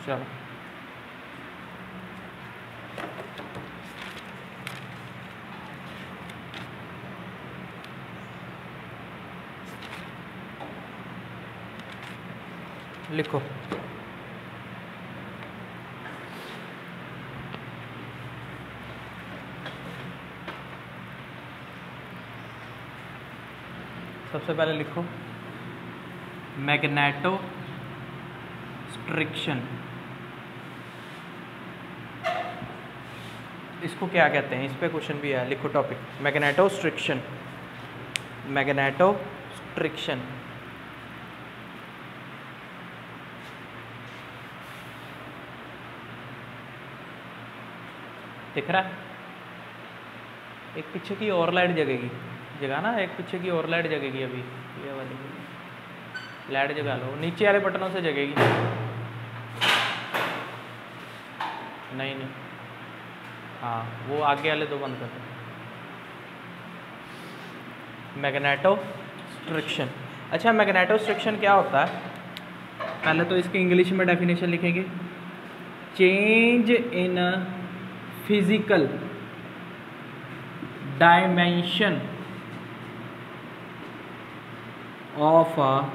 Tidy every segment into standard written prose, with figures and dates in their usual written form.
चलो लिखो। सबसे पहले लिखो मैग्नेटोस्ट्रिक्शन। इसको क्या कहते हैं, इस पे क्वेश्चन भी है। लिखो टॉपिक मैग्नेटोस्ट्रिक्शन। मैग्नेटोस्ट्रिक्शन दिख रहा है? एक पीछे की और लाइट जगेगी, जगा ना, एक पीछे की और लाइट जगेगी। अभी ये वाली लाइट जगा लो, नीचे वाले बटनों से जगेगी। नहीं नहीं, हाँ वो आगे वाले दो बंद कर दो। मैग्नेटोस्ट्रिक्शन। अच्छा, मैग्नेटोस्ट्रिक्शन क्या होता है? पहले तो इसकी इंग्लिश में डेफिनेशन लिखेंगे। Change in physical dimension of a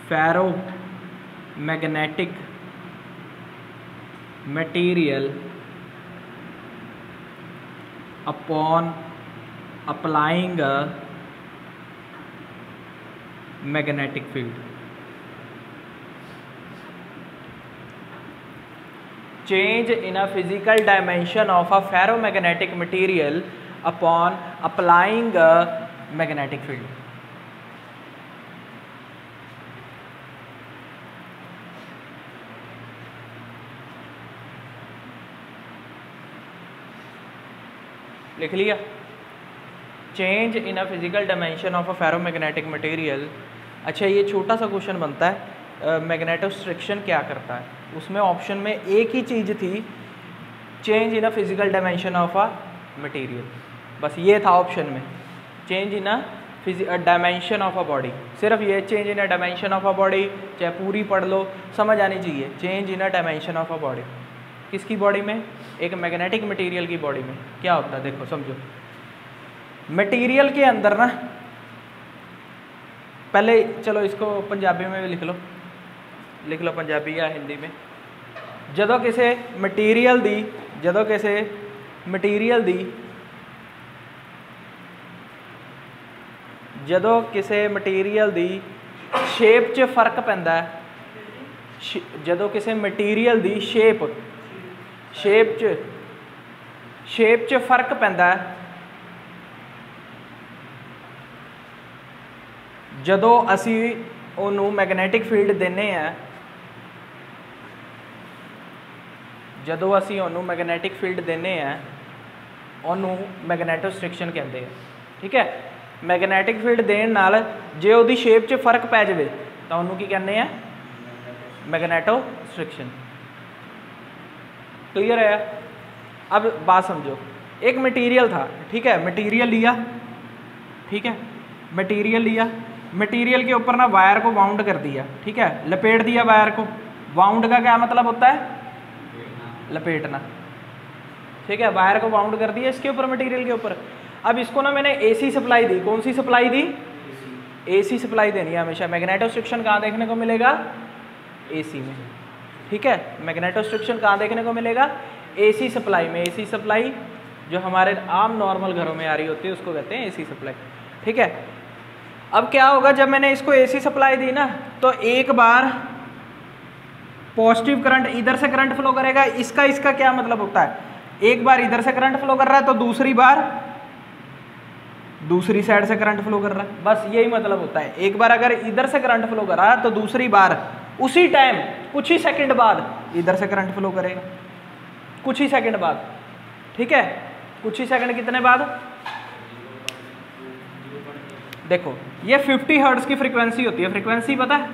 ferromagnetic material upon applying a magnetic field. Change in a physical dimension of a ferromagnetic material upon applying a magnetic field. लिख लिया? Change in a physical dimension of a ferromagnetic material. अच्छा, ये छोटा सा question बनता है, magnetostriction क्या करता है? उसमें ऑप्शन में एक ही चीज़ थी, change in a physical dimension of a material, बस ये था ऑप्शन में। Change in a dimension of a body, सिर्फ ये change in a dimension of a body, चाहे पूरी पढ़ लो, समझ आनी चाहिए। Change in a dimension of a body, किसकी बॉडी में? एक मैग्नेटिक मटेरियल की बॉडी में। क्या होता है देखो, समझो। मटेरियल के अंदर ना, पहले चलो इसको पंजाबी में भी लिख लो पंजाबी या हिंदी में। जदों किसी मटीरियल दी शेप च फर्क पैंदा है, जदों किसी मटीरियल दी शेप च फर्क पैंदा है, जदों असी उन्होंने मैगनैटिक फील्ड देने हैं, उन्होंने मैगनैटोस्ट्रिक्शन कहते हैं। ठीक है, मैगनैटिक फील्ड देने नाल जे उहदी शेप च फर्क पै जाए तो उन्होंने की कहते हैं? मैगनैटोस्ट्रिक्शन। क्लियर है? अब बात समझो, एक मटेरियल था, ठीक है, मटेरियल लिया, मटेरियल के ऊपर ना वायर को वाउंड कर दिया, ठीक है, लपेट दिया वायर को। वाउंड का क्या मतलब होता है? लपेटना। ठीक है, वायर को वाउंड कर दिया इसके ऊपर, मटेरियल के ऊपर। अब इसको ना मैंने एसी सप्लाई दी। कौन सी सप्लाई दी? एसी सप्लाई देनी है हमेशा। मैग्नेटोस्ट्रिक्शन कहाँ देखने को मिलेगा? एसी में। ठीक है, मैग्नेटोस्ट्रिक्शन कहाँ देखने को मिलेगा? एसी सप्लाई में। एसी सप्लाई जो हमारे आम नॉर्मल घरों में आ रही होती है उसको कहते हैं एसी सप्लाई। ठीक है, अब क्या होगा जब मैंने इसको एसी सप्लाई दी ना, तो एक बार पॉजिटिव करंट इधर से करंट फ्लो करेगा। इसका क्या मतलब होता है? एक बार इधर से करंट फ्लो कर रहा है तो दूसरी बार दूसरी साइड से करंट फ्लो कर रहा है, बस यही मतलब होता है। एक बार अगर इधर से करंट फ्लो कर रहा है तो दूसरी बार उसी टाइम कुछ ही सेकंड बाद इधर से करंट फ्लो करेगा, कुछ ही सेकंड बाद। ठीक है, कुछ ही सेकंड कितने बाद? देखो ये 50 हर्ट्ज की फ्रीक्वेंसी होती है। फ्रीक्वेंसी पता है?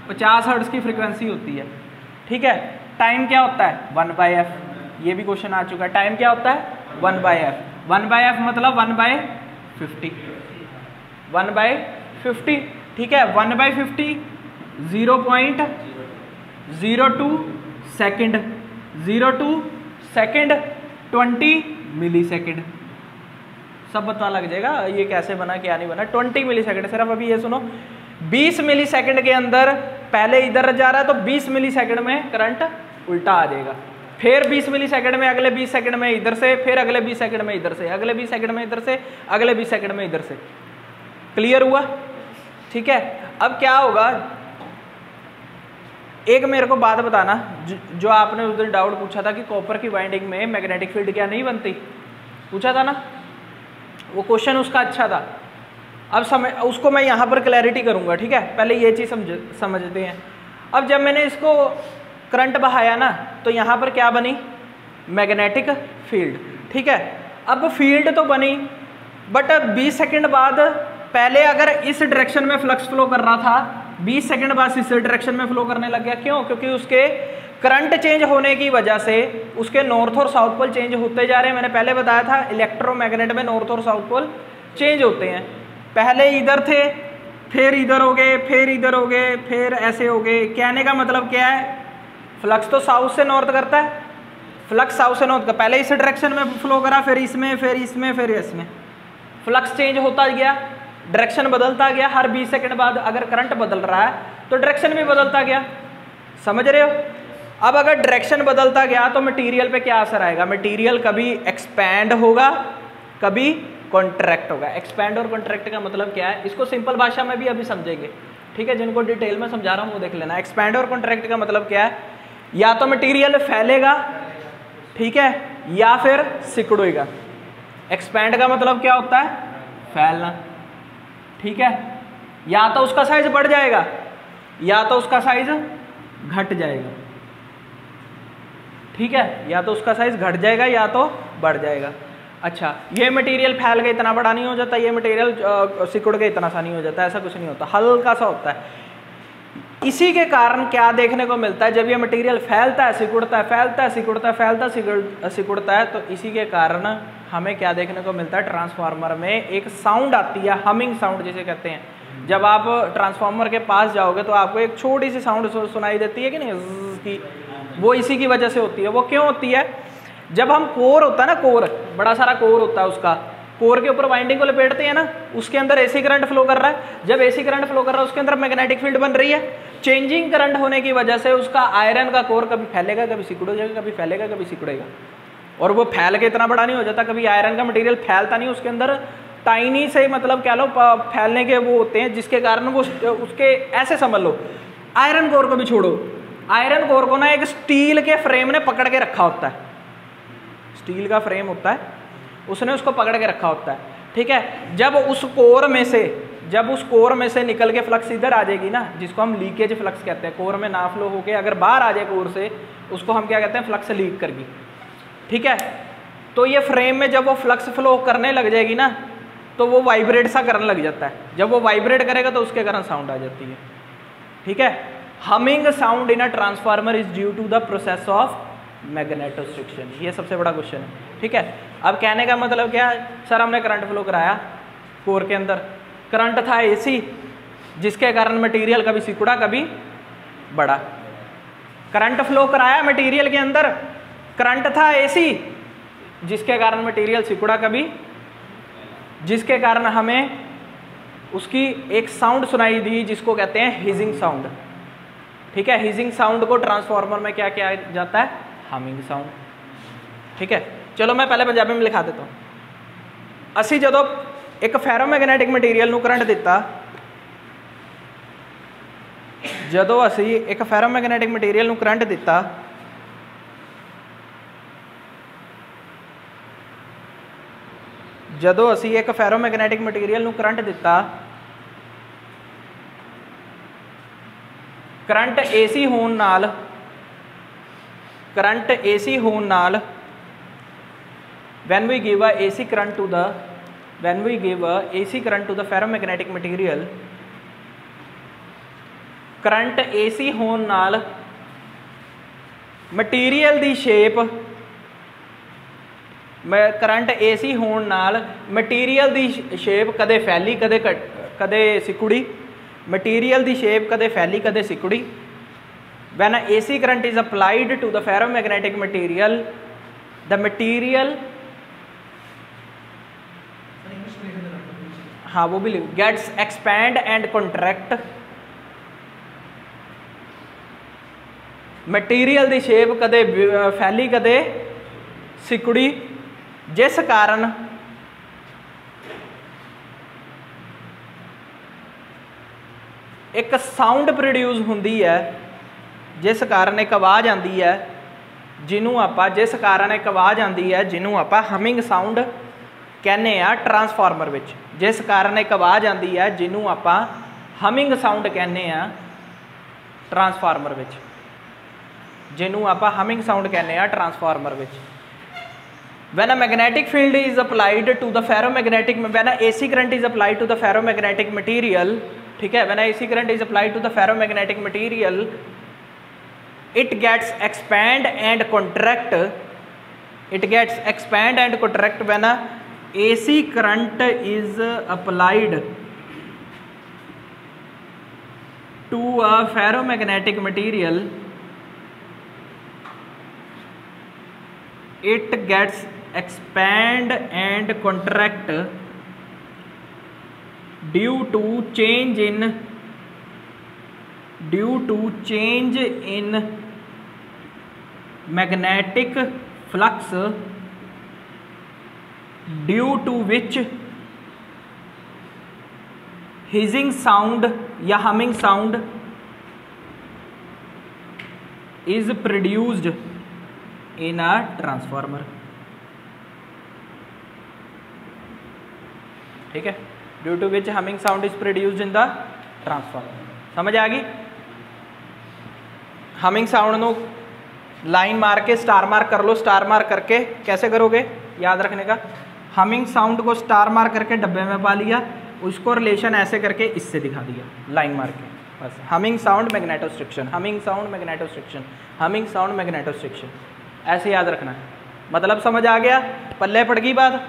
50 हर्ट्ज की फ्रीक्वेंसी होती है। ठीक है, टाइम क्या होता है? 1/f। ये भी क्वेश्चन आ चुका है। टाइम क्या होता है? 1/f। 1/f मतलब 1/50। 1/50। ठीक है, 1/50 0.02 second, 0 to second 20 millisecond. सब पता लग जाएगा ये कैसे बना क्या नहीं बना। 20 मिली सेकंड, सिर्फ अभी ये सुनो 20 मिली सेकंड के अंदर पहले इधर जा रहा है तो 20 मिली सेकंड में करंट उल्टा आ जाएगा, फिर 20 मिली सेकंड में अगले 20 सेकंड में इधर से, फिर अगले 20 सेकंड में इधर से, अगले 20 सेकंड में इधर से, अगले 20 सेकंड में इधर से। क्लियर हुआ? ठीक है। अब क्या होगा, एक मेरे को बात बताना, जो आपने उस दिन डाउट पूछा था कि कॉपर की वाइंडिंग में मैग्नेटिक फील्ड क्या नहीं बनती, पूछा था ना, वो क्वेश्चन उसका अच्छा था। अब उसको मैं यहाँ पर क्लैरिटी करूँगा, ठीक है। पहले ये चीज़ समझते हैं। अब जब मैंने इसको करंट बहाया ना तो यहाँ पर क्या बनी, मैग्नेटिक फील्ड, ठीक है। अब फील्ड तो बनी, बट 20 सेकंड बाद पहले अगर इस डायरेक्शन में फ्लक्स फ्लो कर रहा था, 20 सेकंड बाद इस डायरेक्शन में फ्लो करने लग गया। क्यों? क्योंकि उसके करंट चेंज होने की वजह से उसके नॉर्थ और साउथ पोल चेंज होते जा रहे हैं। मैंने पहले बताया था इलेक्ट्रोमैग्नेट में नॉर्थ और साउथ पोल चेंज होते हैं। पहले इधर थे, फिर इधर हो गए, फिर इधर हो गए, फिर ऐसे हो गए। कहने का मतलब क्या है, फ्लक्स तो साउथ से नॉर्थ करता है, फ्लक्स साउथ से नॉर्थ का पहले इस डायरेक्शन में फ्लो करा, फिर इसमें, फिर इसमें, फिर इसमें, फ्लक्स चेंज होता गया, डायरेक्शन बदलता गया। हर 20 सेकंड बाद अगर करंट बदल रहा है तो डायरेक्शन भी बदलता गया। समझ रहे हो? अब अगर डायरेक्शन बदलता गया तो मटेरियल पे क्या असर आएगा, मटेरियल कभी एक्सपैंड होगा, कभी कॉन्ट्रैक्ट होगा। एक्सपैंड और कॉन्ट्रैक्ट का मतलब क्या है, इसको सिंपल भाषा में भी अभी समझेंगे, ठीक है। जिनको डिटेल में समझा रहा हूँ वो देख लेना। एक्सपैंड और कॉन्ट्रैक्ट का मतलब क्या है, या तो मटेरियल फैलेगा, ठीक है, या फिर सिकुड़ेगा। एक्सपैंड का मतलब क्या होता है, फैलना, ठीक है। या तो उसका साइज बढ़ जाएगा, या तो उसका साइज घट जाएगा, ठीक है। या तो उसका साइज घट जाएगा या तो बढ़ जाएगा। अच्छा, ये मटेरियल फैल के इतना बड़ा नहीं हो जाता, ये मटेरियल सिकुड़ के इतना सा नहीं हो जाता, ऐसा कुछ नहीं होता, हल्का सा होता है। इसी के कारण क्या देखने को मिलता है, जब ये मटेरियल फैलता है, सिकुड़ता है, फैलता है, सिकुड़ता है, फैलता है, सिकुड़ता है, तो इसी के कारण हमें क्या देखने को मिलता है, ट्रांसफार्मर में एक साउंड आती है, हमिंग साउंड जिसे कहते हैं। जब आप ट्रांसफार्मर के पास जाओगे तो आपको एक छोटी सी साउंड सुनाई देती है कि नहीं की, वो इसी की वजह से होती है। वो क्यों होती है, जब हम कोर होता है ना, कोर बड़ा सारा कोर होता है, उसका कोर के ऊपर वाइंडिंग को लपेटते हैं ना, उसके अंदर एसी करंट फ्लो कर रहा है। जब एसी करंट फ्लो कर रहा है उसके अंदर मैग्नेटिक फील्ड बन रही है। चेंजिंग करंट होने की वजह से उसका आयरन का कोर कभी फैलेगा, कभी सिकुड़ जाएगा, कभी फैलेगा, कभी सिकुड़ेगा, और वो फैल के इतना बड़ा नहीं हो जाता। कभी आयरन का मटेरियल फैलता नहीं, उसके अंदर टाइनी से, मतलब क्या लो फैलने के वो होते हैं, जिसके कारण वो उसके, ऐसे समझ लो, आयरन कोर को भी छोड़ो, आयरन कोर को ना एक स्टील के फ्रेम ने पकड़ के रखा होता है, स्टील का फ्रेम होता है, उसने उसको पकड़ के रखा होता है, ठीक है। जब उस कोर में से निकल के फ्लक्स इधर आ जाएगी ना, जिसको हम लीकेज फ्लक्स कहते हैं, कोर में ना फ्लो होके अगर बाहर आ जाए कोर से, उसको हम क्या कहते हैं, फ्लक्स लीक करगी, ठीक है। तो ये फ्रेम में जब वो फ्लक्स फ्लो करने लग जाएगी ना, तो वो वाइब्रेट सा करने लग जाता है। जब वो वाइब्रेट करेगा तो उसके कारण साउंड आ जाती है, ठीक है। Humming sound in a transformer is due to the process of magnetostriction. ये सबसे बड़ा क्वेश्चन है, ठीक है। अब कहने का मतलब क्या है, सर हमने करंट फ्लो कराया कोर के अंदर, करंट था एसी, जिसके कारण मटेरियल कभी सिकुड़ा कभी बढ़ा। करंट फ्लो कराया मटेरियल के अंदर, करंट था एसी, जिसके कारण मटेरियल सिकुड़ा कभी, जिसके कारण हमें उसकी एक साउंड सुनाई दी जिसको कहते हैं हिजिंग साउंड, ठीक है। हिजिंग साउंड को ट्रांसफार्मर में क्या किया जाता है, हमिंग साउंड, ठीक है। चलो मैं पहले पंजाबी में लिखा देता हूँ। असी जदों एक फेरोमैग्नेटिक मटीरियल नूं करंट दिता, जदों असी एक फेरोमैग्नेटिक मटीरियल नूं करंट दिता, जदों असी एक फेरोमैग्नेटिक मटीरियल नूं करंट दिता, करंट एसी होण नाल, करंट एसी होण नाल, when we give a AC current to the, when we give a AC current to the ferromagnetic material, current AC होण नाल मटीरियल दी शेप, करंट AC होण नाल मटीरियल दी शेप कदे फैली कदे सिकुड़ी, मटीरियल दी शेप कदे फैली कदे सिकुड़ी, when a AC current is applied to the ferromagnetic material, the material, हाँ वो भी gets expand and contract, material की शेप कदे फैली कदे सिकुड़ी, जिस कारण एक साउंड प्रोड्यूस होंदी है, जिस कारण एक आवाज़ आती है जिन्हों आप जिस कारण एक आवाज़ आती है जिन्हों आप हमिंग साउंड कहने आ ट्रांसफार्मर विच, जिस कारण एक आवाज़ आती है जिन्हों आप हमिंग साउंड कहने आ ट्रांसफार्मर विच, जिन्हों आप हमिंग साउंड कहने आ transformer which. When a magnetic field is applied to the ferromagnetic, when a AC current is applied to the ferromagnetic material, ठीक है, when a AC current is applied to the ferromagnetic material, it gets expand and contract, it gets expand and contract when a AC current is applied to a ferromagnetic material, it gets expand and contract due to change in magnetic flux, due to which hissing sound या humming sound is produced in a transformer। ठीक है, due to which humming sound is produced in the transformer. समझ आ गई? Humming sound no line मार के star mark कर लो, star mark करके कैसे करोगे याद रखने का, हमिंग साउंड को स्टार मार्क करके डब्बे में पा लिया, उसको रिलेशन ऐसे करके इससे दिखा दिया लाइन मार के, बस humming sound magnetostriction, humming sound magnetostriction, humming sound magnetostriction, ऐसे याद रखना है। मतलब समझ आ गया? पल्ले पड़ गई बात।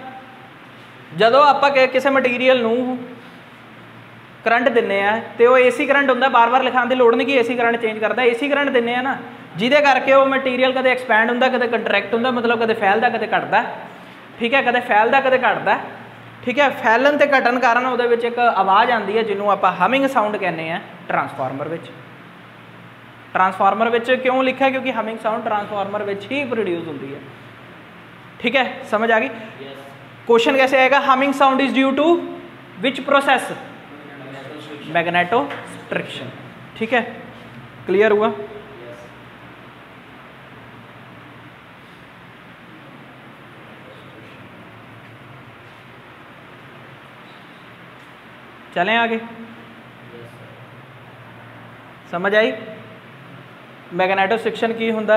ਜਦੋਂ ਆਪਾਂ ਕਿਸੇ ਮਟੀਰੀਅਲ ਨੂੰ ਕਰੰਟ ਦਿੰਨੇ ਆ ਤੇ ਉਹ ਏਸੀ ਕਰੰਟ ਹੁੰਦਾ, ਬਾਰ-ਬਾਰ ਲਿਖਾਉਣ ਦੀ ਲੋੜ ਨਹੀਂ ਕਿ ਏਸੀ ਕਰੰਟ ਚੇਂਜ ਕਰਦਾ, ਏਸੀ ਕਰੰਟ ਦਿੰਨੇ ਆ ਨਾ, ਜਿਹਦੇ ਕਰਕੇ ਉਹ ਮਟੀਰੀਅਲ ਕਦੇ ਐਕਸਪੈਂਡ ਹੁੰਦਾ, ਕਦੇ ਕੰਟਰੈਕਟ ਹੁੰਦਾ, मतलब ਕਦੇ ਫੈਲਦਾ ਕਦੇ ਘਟਦਾ, ਠੀਕ ਹੈ, ਕਦੇ ਫੈਲਦਾ ਕਦੇ ਘਟਦਾ, ਠੀਕ ਹੈ। ਫੈਲਣ ਤੇ ਘਟਣ ਕਾਰਨ ਉਹਦੇ ਵਿੱਚ ਇੱਕ ਆਵਾਜ਼ ਆਉਂਦੀ ਹੈ ਜਿਹਨੂੰ ਆਪਾਂ ਹਮਿੰਗ ਸਾਊਂਡ ਕਹਿੰਦੇ ਆ ਟਰਾਂਸਫਾਰਮਰ ਵਿੱਚ। ट्रांसफार्मर ਵਿੱਚ क्यों लिखा है? क्योंकि हमिंग साउंड ट्रांसफार्मर ਵਿੱਚ ही प्रोड्यूस होती है। ठीक है, समझ आ गई? क्वेश्चन कैसे आएगा? Humming sound is due to which process? Magnetostriction. ठीक है, क्लियर हुआ? चलें आगे, समझ आई? मैग्नेटोस्ट्रिक्शन की हुंदा?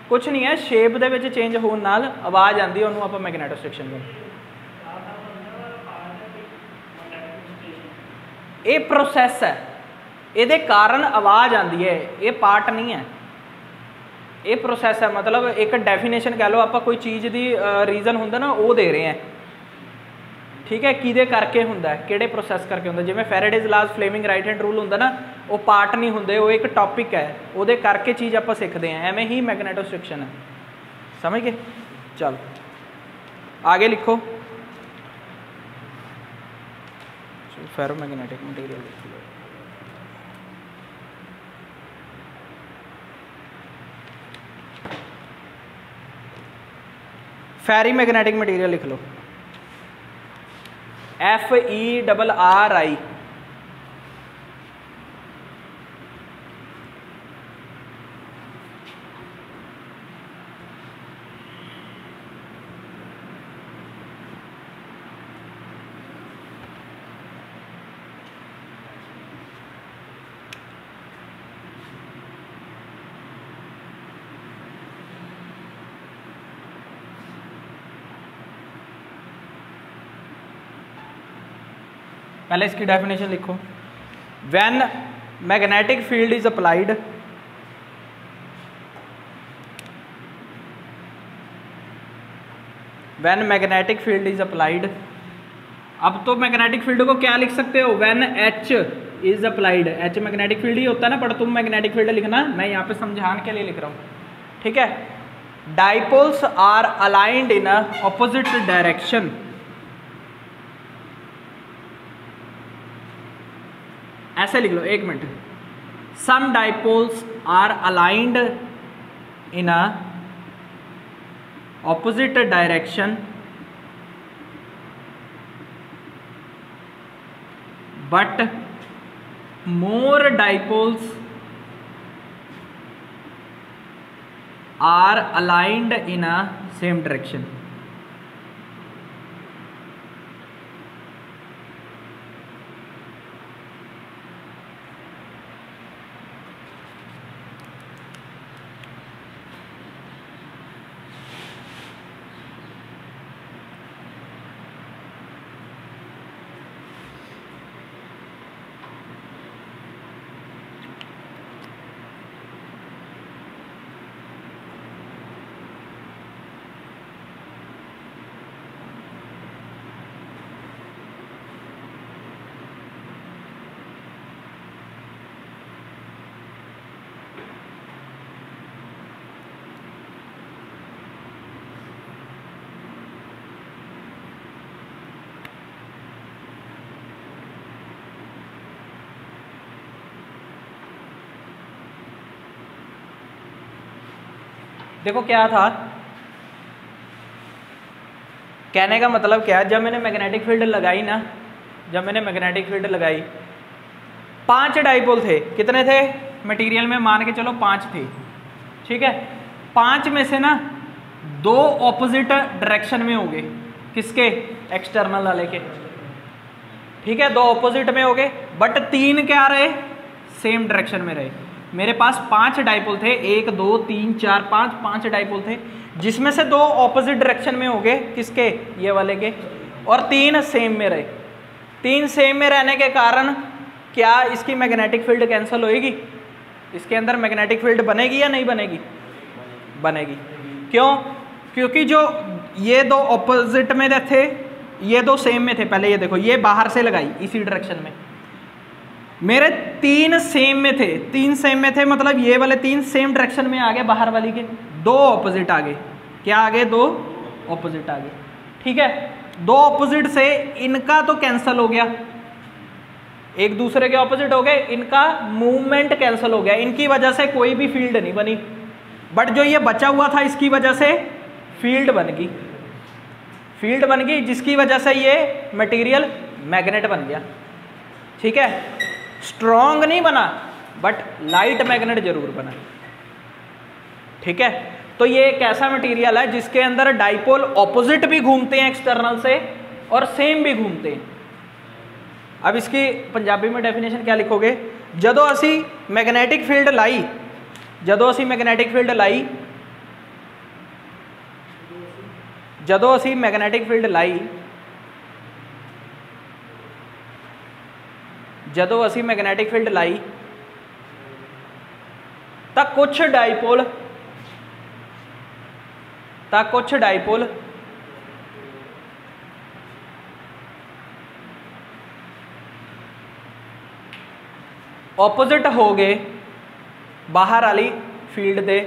कुछ नहीं है, शेप दे विच चेंज होने नाल आवाज़ आती है, उन्होंने आप मैग्नेटोस्ट्रिक्शन कहते। ये प्रोसैस है, ये कारण आवाज़ आती है, ये पार्ट नहीं है, ये प्रोसैस है। मतलब एक डेफिनेशन कह लो, आप कोई चीज़ की रीजन होंगे ना वो दे रहे हैं। ठीक है, किदे करके होंदा है, किहड़े प्रोसैस करके होंदा। जिवें फैराडेज लाज, फ्लेमिंग राइट हैंड रूल होंदा ना, वो पार्ट नहीं होंदे, वो एक टॉपिक है, वो करके चीज़ आप सीखते हैं। एवें ही मैग्नेटोस्ट्रिक्शन है, समझ गए? चलो आगे लिखो, फेरोमैग्नेटिक मटेरियल लिख लो। फेरी मैग्नेटिक मटेरियल लिख लो, FERRI। पहले इसकी डेफिनेशन लिखो। When magnetic field is applied, when magnetic field is applied, अब तो मैग्नेटिक फील्ड को क्या लिख सकते हो? When H is applied, H magnetic field ही होता है ना, पर तुम मैग्नेटिक फील्ड लिखना, मैं यहाँ पे समझाने के लिए लिख रहा हूँ, ठीक है। Dipoles are aligned in opposite direction, ऐसे लिख लो, एक minute. Some dipoles are aligned in opposite direction but more dipoles are aligned in a same direction. देखो क्या था, कहने का मतलब क्या है, जब मैंने मैग्नेटिक फील्ड लगाई ना, जब मैंने मैग्नेटिक फील्ड लगाई, 5 डाइपोल थे, कितने थे मटेरियल में, मान के चलो 5 थे, ठीक है। 5 में से ना 2 ऑपोजिट डायरेक्शन में हो गए, किसके, एक्सटर्नल वाले के, ठीक है, 2 ऑपोजिट में हो गए, बट 3 क्या रहे, सेम डायरेक्शन में रहे। मेरे पास 5 डाइपोल थे, 1 2 3 4 5 डाइपोल थे, जिसमें से 2 ऑपोजिट डायरेक्शन में हो गए, किसके, ये वाले के, और 3 सेम में रहे। 3 सेम में रहने के कारण क्या इसकी मैग्नेटिक फील्ड कैंसिल होएगी, इसके अंदर मैग्नेटिक फील्ड बनेगी या नहीं बनेगी, बनेगी। क्यों, क्योंकि जो ये 2 ऑपोजिट में थे, ये 2 सेम में थे। पहले ये देखो, ये बाहर से लगाई इसी डायरेक्शन में, मेरे 3 सेम में थे, 3 सेम में थे, मतलब ये वाले 3 सेम डायरेक्शन में आ गए, बाहर वाली के 2 ऑपोजिट आ गए, क्या आ गए, 2 ऑपोजिट आ गए, ठीक है। 2 ऑपोजिट से इनका तो कैंसिल हो गया, एक दूसरे के ऑपोजिट हो गए, इनका मूवमेंट कैंसिल हो गया, इनकी वजह से कोई भी फील्ड नहीं बनी, बट जो ये बचा हुआ था इसकी वजह से फील्ड बन गई, फील्ड बन गई, जिसकी वजह से ये मटेरियल मैग्नेट बन गया, ठीक है। स्ट्रॉन्ग नहीं बना, बट लाइट मैग्नेट जरूर बना, ठीक है। तो ये एक ऐसा मटेरियल है जिसके अंदर डाइपोल ऑपोजिट भी घूमते हैं एक्सटर्नल से, और सेम भी घूमते हैं। अब इसकी पंजाबी में डेफिनेशन क्या लिखोगे, जदों असी मैग्नेटिक फील्ड लाई, जदों असी मैग्नेटिक फील्ड लाई, जदों असी मैग्नेटिक फील्ड लाई, जदों असी मैग्नेटिक फील्ड लाई, तो कुछ डाइपोल ऑपोजिट हो गए बाहर वाली फील्ड दे,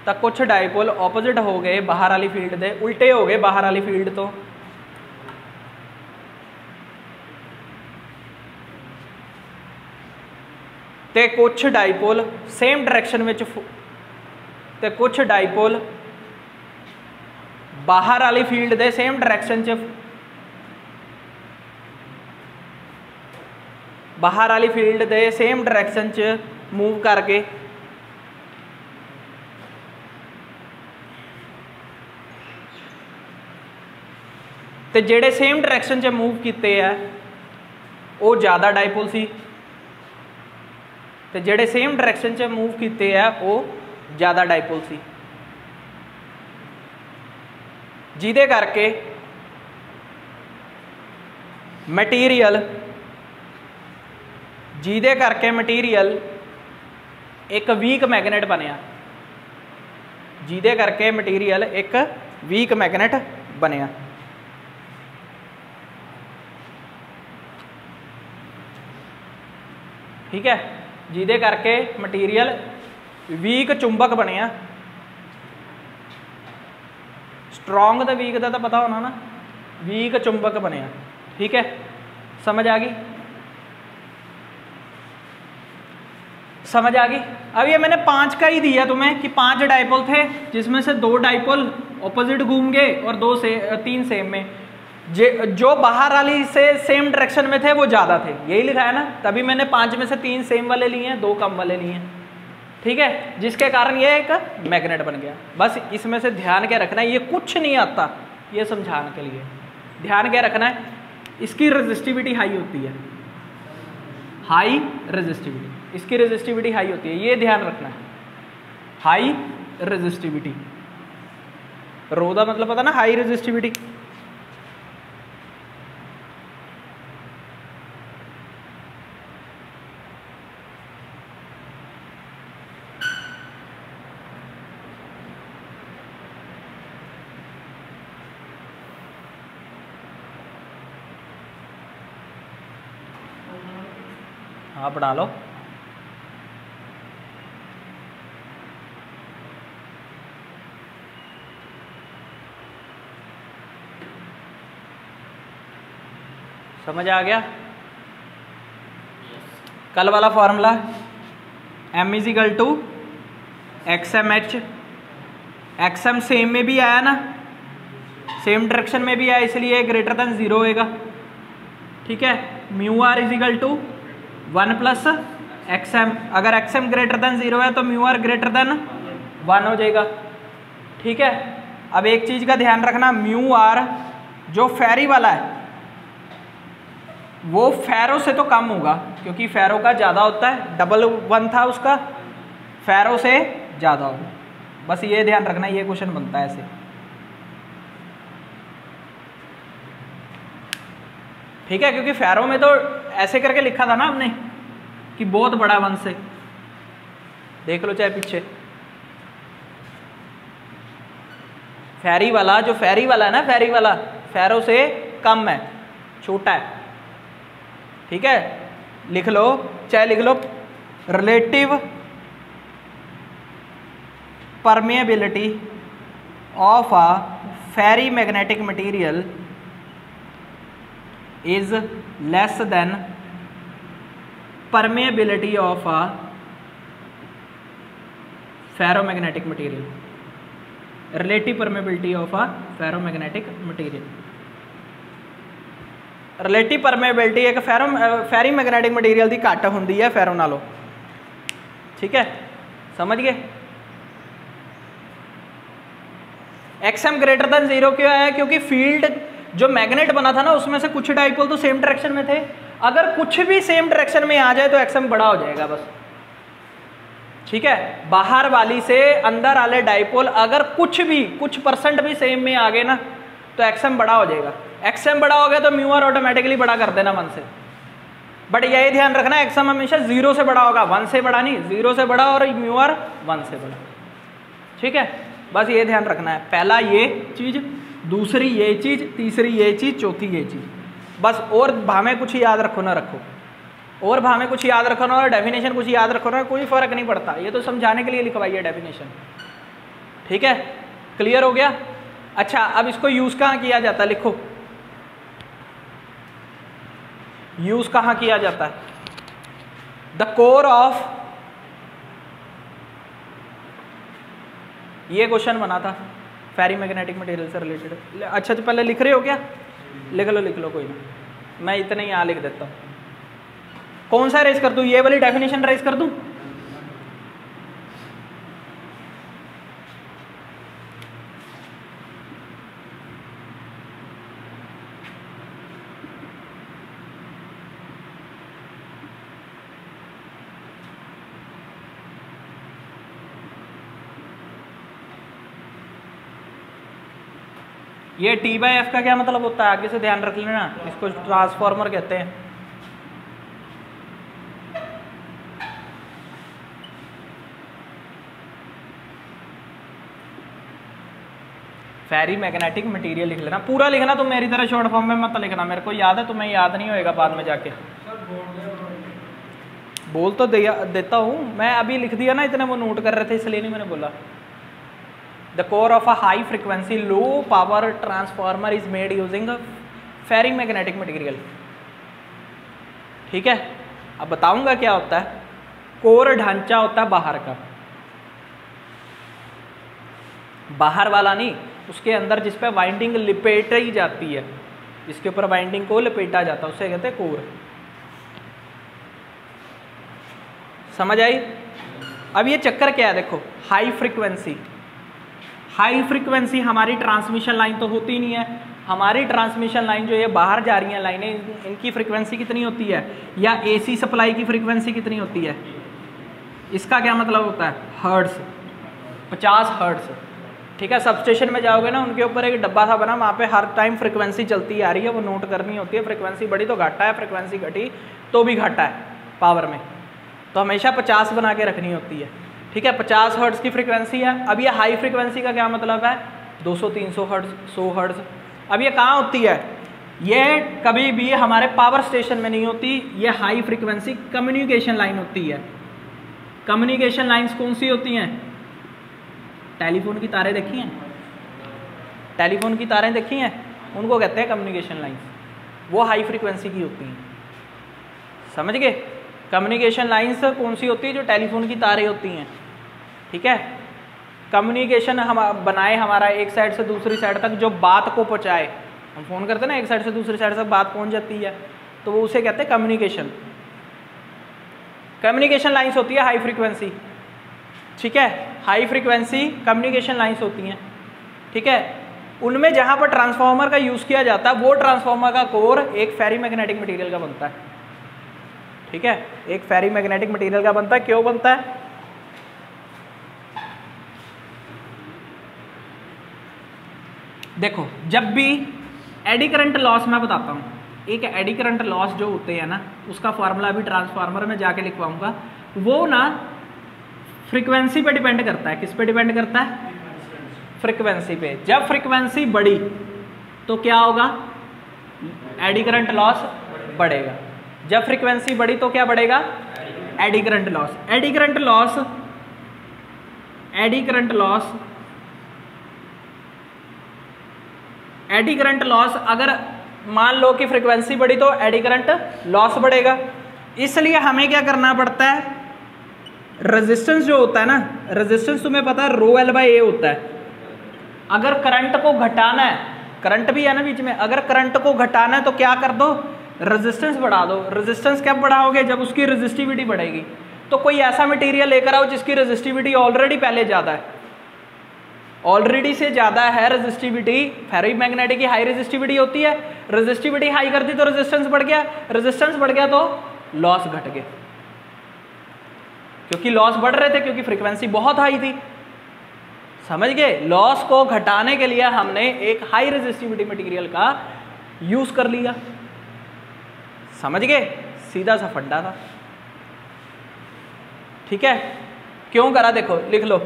तो कुछ डाइपोल ऑपोजिट हो गए बाहर वाली फील्ड दे, उल्टे हो गए बाहर वाली फील्ड तो, ते कुछ डाइपोल सेम डायरेक्शन में, ते कुछ डाइपोल बाहर वाली फील्ड दे सेम डायरेक्शन च, बाहर वाली फील्ड दे सेम डायरेक्शन च मूव करके ते जेड़े सेम डायरेक्शन च मूव किते है वो ज़्यादा डाइपोल सी, ते जेड़े सेम डायरेक्शन च मूव किते है वो ज़्यादा डाइपोल सी, जिहदे करके मटीरियल एक वीक मैगनेट बनया, जिहदे करके मटीरियल एक वीक मैगनेट बनया। ठीक है, जिहदे करके मटीरियल वीक चुंबक बनिया। स्ट्रोंग तो वीक का तो पता होना ना, वीक चुंबक बनिया। ठीक है, समझ आ गई? समझ आ गई? अब ये मैंने 5 का ही दिया तुम्हें कि 5 डाइपोल थे, जिसमें से 2 डाइपोल ऑपोजिट घूम गए और 3 सेम में। जो बाहर वाली से सेम डायरेक्शन में थे वो ज़्यादा थे, यही लिखा है ना, तभी मैंने 5 में से 3 सेम वाले लिए हैं, 2 कम वाले लिए हैं। ठीक है, जिसके कारण ये एक मैग्नेट बन गया। बस इसमें से ध्यान क्या रखना है, ये कुछ नहीं आता, ये समझाने के लिए ध्यान क्या रखना है, इसकी रेजिस्टिविटी हाई होती है, हाई रेजिस्टिविटी, इसकी रेजिस्टिविटी हाई होती है, ये ध्यान रखना है। हाई रेजिस्टिविटी, रो का मतलब पता ना, हाई रेजिस्टिविटी। हाँ पढ़ा लो। समझ आ गया? कल वाला formula m = XMH, XM same में भी आया ना, सेम डायरेक्शन में भी आया, इसलिए ग्रेटर देन 0 होएगा। ठीक है, μr = 1 + XM, अगर XM ग्रेटर देन 0 है तो μr ग्रेटर देन 1 हो जाएगा। ठीक है, अब एक चीज़ का ध्यान रखना, μr जो फेरी वाला है वो फेरो से तो कम होगा, क्योंकि फेरो का ज़्यादा होता है, डबल 1 था उसका, फेरो से ज़्यादा होगा। बस ये ध्यान रखना, ये क्वेश्चन बनता है ऐसे। ठीक है, क्योंकि फेरो में तो ऐसे करके लिखा था ना हमने कि बहुत बड़ा 1 से, देख लो चाहे पीछे। फेरी वाला, जो फेरी वाला है ना, फेरी वाला फेरो से कम है, छोटा है। ठीक है, लिख लो, चाहे लिख लो relative permeability of a ferrimagnetic material is less than permeability of a ferromagnetic material. Relative permeability of a ferromagnetic material. Relative permeability एक फेरी मैग्नेटिक मटीरियल की घट होंदी है फेरो नालों। ठीक है, समझ गए? XM ग्रेटर देन 0 क्यों है? क्योंकि फील्ड जो मैग्नेट बना था ना, उसमें से कुछ डाइपोल तो सेम डायरेक्शन में थे, अगर कुछ भी सेम डायरेक्शन में आ जाए तो XM बड़ा हो जाएगा बस। ठीक है, बाहर वाली से अंदर वाले डाइपोल अगर कुछ परसेंट भी सेम में आ गए ना तो XM बड़ा हो जाएगा। XM बड़ा हो गया तो μr ऑटोमेटिकली बड़ा कर देना 1 से। बट यही ध्यान रखना, XM हमेशा 0 से बड़ा होगा, 1 से बड़ा नहीं, 0 से बड़ा और μr 1 से बड़ा। ठीक है, बस ये ध्यान रखना है। पहला ये चीज़, दूसरी ये चीज़, तीसरी ये चीज़, चौथी ये चीज़। बस और भावें कुछ याद रखो ना रखो, और भावें कुछ याद रखो ना, और डेफिनेशन कुछ याद रखो ना, कोई फ़र्क नहीं पड़ता। ये तो समझाने के लिए लिखवाई है डेफिनेशन। ठीक है, क्लियर हो गया? अच्छा, अब इसको यूज़ कहाँ किया जाता है, लिखो यूज़ कहाँ किया जाता है। द कोर ऑफ, ये क्वेश्चन बना था फेरी मैग्नेटिक मटेरियल से रिलेटेड। अच्छा, तो पहले लिख रहे हो क्या? लिख लो कोई ना, मैं इतने ही यहाँ लिख देता हूँ। कौन सा रेज कर दूँ? ये वाली डेफिनेशन रेज कर दूँ? ये T/F का क्या मतलब होता है, आगे से ध्यान रख लेना, इसको ट्रांसफॉर्मर कहते हैं। फेरी मैग्नेटिक मटेरियल लिख लेना, पूरा लिखना, तुम मेरी तरह शॉर्ट फॉर्म में मत लिखना, मेरे को याद है, तुम्हें याद नहीं होएगा बाद में जाके। बोल तो देता हूँ मैं, अभी लिख दिया ना, इतने वो नोट कर रहे थे इसलिए नहीं मैंने बोला। The core of a high frequency low power transformer is made using ferrimagnetic material. ठीक है, अब बताऊंगा क्या होता है। कोर ढांचा होता है बाहर का, बाहर वाला नहीं, उसके अंदर जिस पे वाइंडिंग लिपेटी जाती है, जिसके ऊपर वाइंडिंग को लपेटा जाता है उसे कहते हैं कोर। समझ आई? अब ये चक्कर क्या है, देखो हाई फ्रीक्वेंसी, हाई फ्रीक्वेंसी हमारी ट्रांसमिशन लाइन तो होती नहीं है, हमारी ट्रांसमिशन लाइन जो ये बाहर जा रही हैं लाइनें, इनकी फ्रीक्वेंसी कितनी होती है, या एसी सप्लाई की फ्रीक्वेंसी कितनी होती है, इसका क्या मतलब होता है, हर्ट्ज, 50 हर्ट्ज। ठीक है, सब स्टेशन में जाओगे ना, उनके ऊपर एक डब्बा सा बना, वहाँ पे हर टाइम फ्रीक्वेंसी चलती आ रही है, वो नोट करनी होती है। फ्रीक्वेंसी बढ़ी तो घाटा है, फ्रीक्वेंसी घटी तो भी घाटा है पावर में, तो हमेशा 50 बना के रखनी होती है। ठीक है, 50 हर्ट्ज की फ्रीक्वेंसी है। अब ये हाई फ्रीक्वेंसी का क्या मतलब है, 200, 300 हर्ट्ज, 100 हर्ट्ज। अब ये कहाँ होती है, ये कभी भी हमारे पावर स्टेशन में नहीं होती, ये हाई फ्रीक्वेंसी कम्युनिकेशन लाइन होती है। कम्युनिकेशन लाइंस कौन सी होती हैं, टेलीफोन की तारें देखी हैं, टेलीफोन की तारें देखी हैं, उनको कहते हैं कम्युनिकेशन लाइंस, वो हाई फ्रीक्वेंसी की होती हैं। समझ गए? कम्युनिकेशन लाइंस कौन सी होती है, जो टेलीफोन की तारें होती हैं। ठीक है, कम्युनिकेशन हम बनाए हमारा एक साइड से दूसरी साइड तक, जो बात को पहुंचाए, हम फोन करते हैं ना, एक साइड से दूसरी साइड तक बात पहुंच जाती है, तो वो उसे कहते हैं कम्युनिकेशन। कम्युनिकेशन लाइंस होती है हाई फ्रीक्वेंसी। ठीक है, हाई फ्रीक्वेंसी कम्युनिकेशन लाइंस होती हैं। ठीक है, उनमें जहां पर ट्रांसफार्मर का यूज किया जाता है, वो ट्रांसफार्मर का कोर एक फेरी मैग्नेटिक मटेरियल का बनता है। ठीक है, एक फेरी मैग्नेटिक मटेरियल का बनता है। क्यों बनता है, देखो जब भी एडी करंट लॉस मैं बताता हूँ, एक एडी करंट लॉस जो होते हैं ना, उसका फार्मूला भी ट्रांसफार्मर में जाके लिखवाऊंगा, वो ना फ्रीक्वेंसी पे डिपेंड करता है। किस पे डिपेंड करता है, फ्रीक्वेंसी पे। जब फ्रीक्वेंसी बढ़ी तो क्या होगा, एडी करंट लॉस बढ़ेगा। जब फ्रीक्वेंसी बढ़ी तो क्या बढ़ेगा, eddy current loss. Eddy current loss, eddy current loss, eddy current loss, अगर मान लो कि फ्रीक्वेंसी बढ़ी तो एडी करंट लॉस बढ़ेगा। इसलिए हमें क्या करना पड़ता है, रेजिस्टेंस जो होता है ना, रेजिस्टेंस तुम्हें पता है रो एल बाई ए होता है। अगर करंट को घटाना है, करंट भी है ना बीच में, अगर करंट को घटाना है तो क्या कर दो, रेजिस्टेंस बढ़ा दो। रेजिस्टेंस कब बढ़ाओगे, जब उसकी रेजिस्टिविटी बढ़ेगी। तो कोई ऐसा मटेरियल लेकर आओ जिसकी रेजिस्टिविटी ऑलरेडी पहले ज़्यादा है, ऑलरेडी से ज़्यादा है रेजिस्टिविटी। फेरी मैग्नेटिक की हाई रेजिस्टिविटी होती है, रेजिस्टिविटी हाई कर दी तो रेजिस्टेंस बढ़ गया, रेजिस्टेंस बढ़ गया तो लॉस घट गए, क्योंकि लॉस बढ़ रहे थे, क्योंकि फ्रीक्वेंसी बहुत हाई थी। समझ गए? लॉस को घटाने के लिए हमने एक हाई रेजिस्टिविटी मटेरियल का यूज कर लिया। समझ गए? सीधा सा फंडा था। ठीक है, क्यों करा, देखो लिख लो।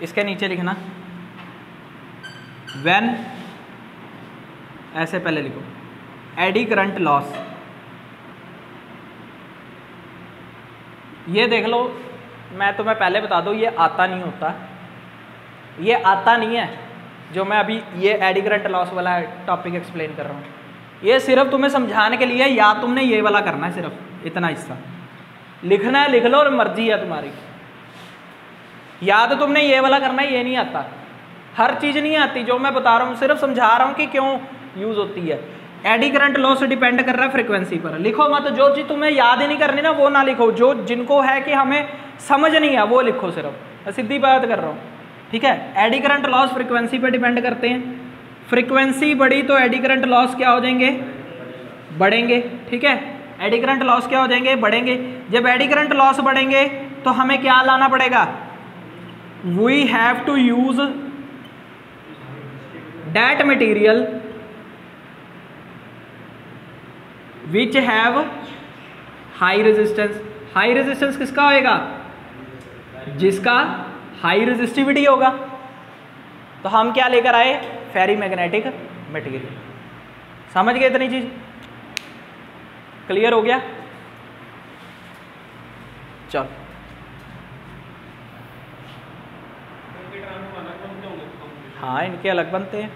इसके नीचे लिखना व्हेन, ऐसे पहले लिखो एडी करंट लॉस। ये देख लो, मैं तुम्हें पहले बता दूं, ये आता नहीं होता, ये आता नहीं है जो मैं अभी ये एडी करंट लॉस वाला टॉपिक एक्सप्लेन कर रहा हूँ। ये सिर्फ तुम्हें समझाने के लिए, या तुमने ये वाला करना है, सिर्फ इतना हिस्सा लिखना है, लिख लो और मर्जी है तुम्हारी। याद तुमने ये वाला करना है, ये नहीं आता, हर चीज़ नहीं आती जो मैं बता रहा हूँ, सिर्फ समझा रहा हूँ कि क्यों यूज़ होती है। एडी करंट लॉस डिपेंड कर रहा है फ्रीक्वेंसी पर। लिखो मत, जो चीज़ तुम्हें याद ही नहीं करनी ना वो ना लिखो, जो जिनको है कि हमें समझ नहीं है वो लिखो सिर्फ, मैं सीधी बात कर रहा हूँ। ठीक है, एडी करंट लॉस फ्रीक्वेंसी पर डिपेंड करते हैं। फ्रीक्वेंसी बढ़ी तो एडी करंट लॉस क्या हो जाएंगे, बढ़ेंगे। ठीक है, एडी करंट लॉस क्या हो जाएंगे, बढ़ेंगे। जब एडी करंट लॉस बढ़ेंगे तो हमें क्या लाना पड़ेगा, we have to use that material which have high resistance। High resistance किसका होएगा? जिसका हाई रेजिस्टिविटी होगा। तो हम क्या लेकर आए? फेरी मैग्नेटिक मटेरियल। समझ गए इतनी चीज? क्लियर हो गया? चलो हाँ, इनके अलग बनते हैं।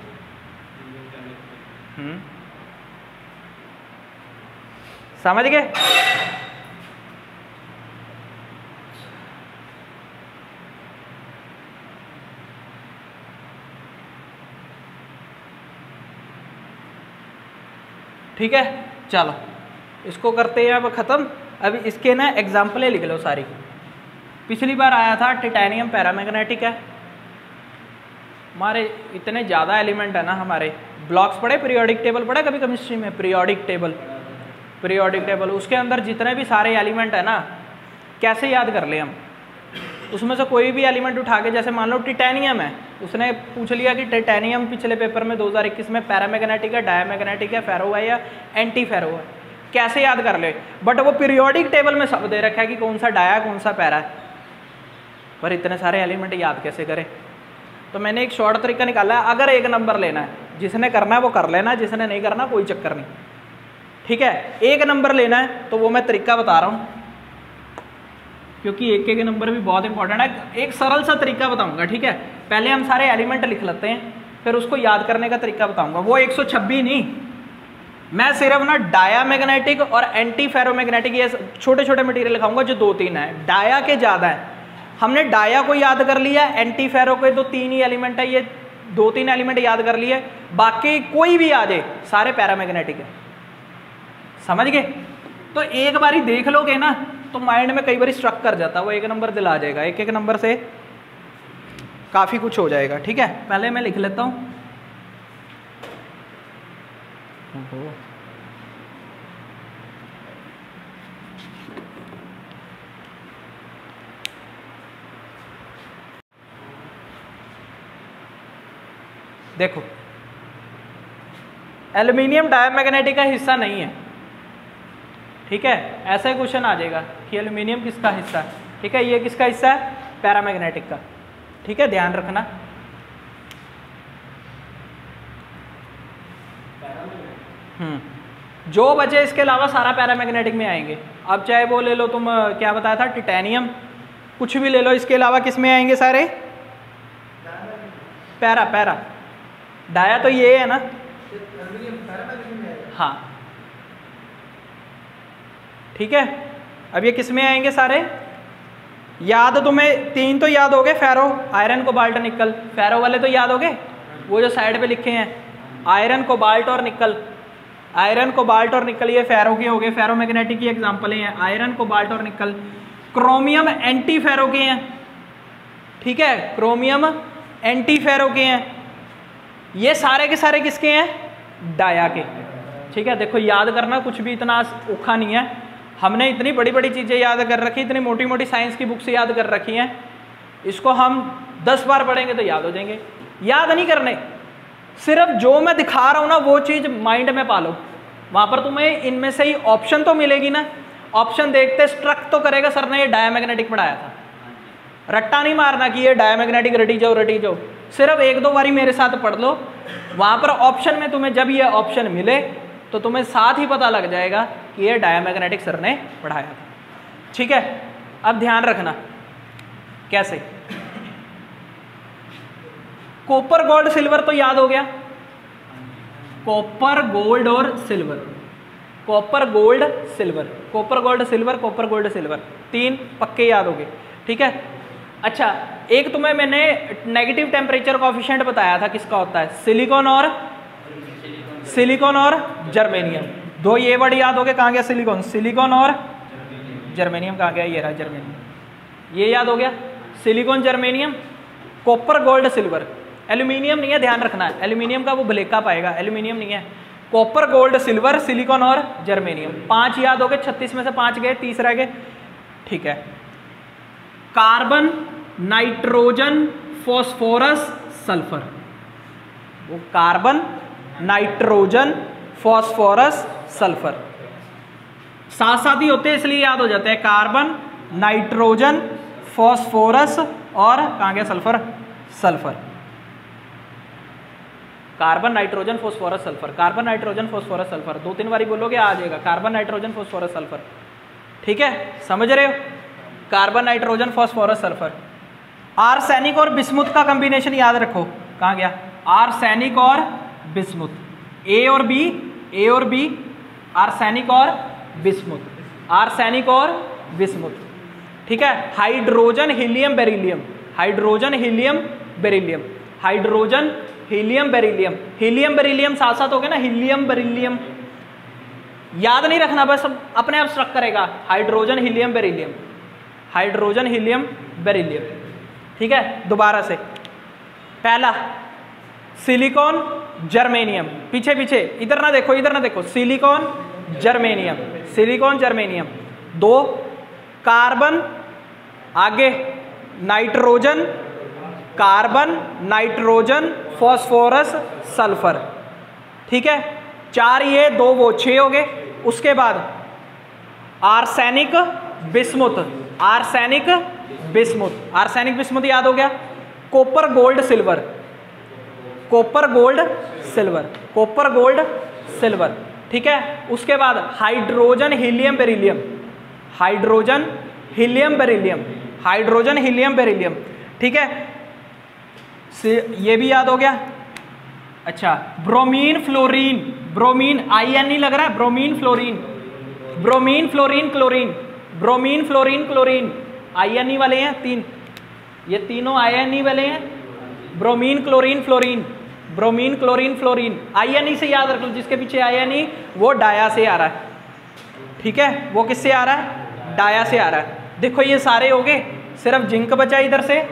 समझ गए? ठीक है, चलो इसको करते हैं अब ख़त्म। अब इसके ना एग्जाम्पलें लिख लो सारी। पिछली बार आया था टाइटेनियम पैरामैग्नेटिक है। हमारे इतने ज़्यादा एलिमेंट है ना, हमारे ब्लॉक्स पढ़े, पीरियोडिक टेबल पढ़े कभी केमिस्ट्री में? पीरियोडिक टेबल उसके अंदर जितने भी सारे एलिमेंट है ना, कैसे याद कर ले हम? उसमें से कोई भी एलिमेंट उठा के, जैसे मान लो टाइटेनियम है, उसने पूछ लिया कि टाइटेनियम पिछले पेपर में 2021 में पैरामैग्नेटिक है, डायमैग्नेटिक है, फेरो है या एंटी फेरो है, कैसे याद कर ले? बट वो पीरियोडिक टेबल में सब दे रखा है कि कौन सा डाया कौन सा पैरा है, पर इतने सारे एलिमेंट याद कैसे करें? तो मैंने एक शॉर्ट तरीका निकाला है। अगर एक नंबर लेना है, जिसने करना है वो कर लेना, जिसने नहीं करना कोई चक्कर नहीं, ठीक है? एक नंबर लेना है तो वो मैं तरीका बता रहा हूँ, क्योंकि एक एक नंबर भी बहुत इंपॉर्टेंट है। एक सरल सा तरीका बताऊंगा, ठीक है? पहले हम सारे एलिमेंट लिख लेते हैं, फिर उसको याद करने का तरीका बताऊंगा। वो 126 नहीं, मैं सिर्फ ना डायामैग्नेटिक और एंटी फेरोमैग्नेटिक ये छोटे छोटे मटेरियल लिखाऊंगा जो 2-3 है। डाया के ज़्यादा है। हमने डाया को याद कर लिया, एंटी फेरो के तो 3 ही एलिमेंट है, ये 2-3 एलिमेंट याद कर लिए, बाकी कोई भी आ जाए सारे पैरामैग्नेटिक है। समझ गए? तो एक बारी देख लोगे ना तो माइंड में कई बार स्ट्रक कर जाता है, वो एक नंबर दिला जाएगा। एक एक नंबर से काफ़ी कुछ हो जाएगा, ठीक है? पहले मैं लिख लेता हूँ। देखो, एल्यूमिनियम डायमैग्नेटिक का हिस्सा नहीं है, ठीक है? ऐसा ही क्वेश्चन आ जाएगा कि एल्यूमिनियम किसका हिस्सा है, ठीक है? ये किसका हिस्सा है? पैरामैग्नेटिक का, ठीक है? ध्यान रखना। जो बचे इसके अलावा सारा पैरामैग्नेटिक में आएंगे। अब चाहे वो ले लो तुम, क्या बताया था, टाइटेनियम, कुछ भी ले लो, इसके अलावा किस में आएंगे सारे? पैरा। डाया तो ये है ना, हाँ, ठीक है? अब ये किस में आएंगे सारे? याद तुम्हें 3 तो याद हो गए, फेरो, आयरन, कोबाल्ट, निकल। फेरो वाले तो याद हो गए, वो जो साइड पे लिखे हैं, आयरन, कोबाल्ट और निकल। आयरन, कोबाल्ट और निकल ये फेरो के हो गए, फेरोमैग्नेटिक की एग्जांपलें हैं, आयरन, कोबाल्ट और निकल। क्रोमियम एंटी फेरो के हैं, ठीक है? क्रोमियम एंटी फेरो के हैं। ये सारे के सारे किसके हैं? डाया के, ठीक है? देखो याद करना कुछ भी इतना औखा नहीं है। हमने इतनी बड़ी बड़ी चीज़ें याद कर रखी, इतनी मोटी मोटी साइंस की बुक्स याद कर रखी हैं, इसको हम 10 बार पढ़ेंगे तो याद हो जाएंगे। याद नहीं करने, सिर्फ जो मैं दिखा रहा हूँ ना वो चीज़ माइंड में पालो। वहाँ पर तुम्हें इनमें से ही ऑप्शन तो मिलेगी ना, ऑप्शन देखते स्ट्रक तो करेगा सर ने ये डायमैग्नेटिक पढ़ाया था। रट्टा नहीं मारना कि ये डायमैग्नेटिक रटी जाओ, सिर्फ 1-2 बारी मेरे साथ पढ़ लो। वहाँ पर ऑप्शन में तुम्हें जब ये ऑप्शन मिले तो तुम्हें साथ ही पता लग जाएगा कि ये डायमैग्नेटिक सर ने पढ़ाया था, ठीक है? अब ध्यान रखना कैसे। कॉपर, गोल्ड, सिल्वर तो याद हो गया। कॉपर, गोल्ड और silver, copper, gold, silver, copper, gold, silver, copper, gold, silver, 3 पक्के याद हो गए, ठीक है? अच्छा, एक तुम्हें मैंने नेगेटिव टेम्परेचर कोएफिशिएंट बताया था, किसका होता है? सिलिकॉन और जर्मेनियम। 2 ये वर्ड याद हो गए, कहाँ गया सिलिकॉन और जर्मेनियम, कहाँ गया? ये रहा जर्मेनियम, ये याद हो गया। Silicon, germanium, copper, gold, silver. Aluminium नहीं है, ध्यान रखना है, एल्यूमिनियम का वो ब्लैकअप आएगा, एल्यूमिनियम नहीं है। कॉपर, गोल्ड, सिल्वर, सिलिकॉन और जर्मेनियम, 5 याद हो गए। 36 में से 5 गए, 30 रह गए, ठीक है? Carbon, nitrogen, phosphorus, sulphur. वो कार्बन, नाइट्रोजन, फॉस्फोरस, सल्फर, साथ साथ ही होते हैं इसलिए याद हो जाते हैं, कार्बन, नाइट्रोजन, फॉस्फोरस और कहाँ गया sulphur, sulphur. Carbon, nitrogen, phosphorus, sulphur, carbon, nitrogen, phosphorus, sulphur, 2-3 बारी बोलोगे आ जाएगा, कार्बन, नाइट्रोजन, फॉस्फोरस, सल्फर। ठीक है, समझ रहे हो, carbon, nitrogen, phosphorus, sulphur. Arsenic और बिस्मुथ का कॉम्बिनेशन याद रखो, कहाँ गया, आर्सेनिक और बिस्मुथ, ए और बी, ए और बी, आर्सेनिक और बिस्मुथ, आर्सेनिक और बिस्मुथ। ठीक है, hydrogen, helium, beryllium, hydrogen, helium, beryllium, hydrogen, helium, beryllium, helium beryllium साथ साथ हो गया ना, हीलियम बेरिलियम, याद नहीं रखना, बस अपने आप स्ट्रक करेगा, hydrogen, helium, beryllium, hydrogen, helium, beryllium. ठीक है, दोबारा से, पहला सिलिकॉन, जर्मेनियम, पीछे पीछे, इधर ना देखो, इधर ना देखो, silicon, germanium, silicon, germanium. 2 carbon, आगे nitrogen, carbon, nitrogen, phosphorus, sulphur. ठीक है, 4 ये, 2 वो, 6 हो गए। उसके बाद arsenic, bismuth, arsenic, bismuth, arsenic, bismuth याद हो गया। Copper, gold, silver, copper, gold, silver, copper, gold, silver. ठीक है, उसके बाद hydrogen, helium, beryllium, hydrogen, helium, beryllium, hydrogen, helium, beryllium. ठीक है, ये भी याद हो गया। अच्छा, ब्रोमीन, फ्लोरीन, ब्रोमीन, IN लग रहा है, bromine, fluorine, bromine, fluorine, chlorine, bromine, fluorine, chlorine, IN वाले हैं 3, ये तीनों IN वाले हैं, bromine, chlorine, fluorine, bromine, chlorine, fluorine. IN से याद रख लो, जिसके पीछे IN वो डाया से आ रहा है। ठीक है, वो किससे आ रहा है, डाया से आ रहा है। देखो ये सारे हो गए, सिर्फ जिंक बचा, इधर से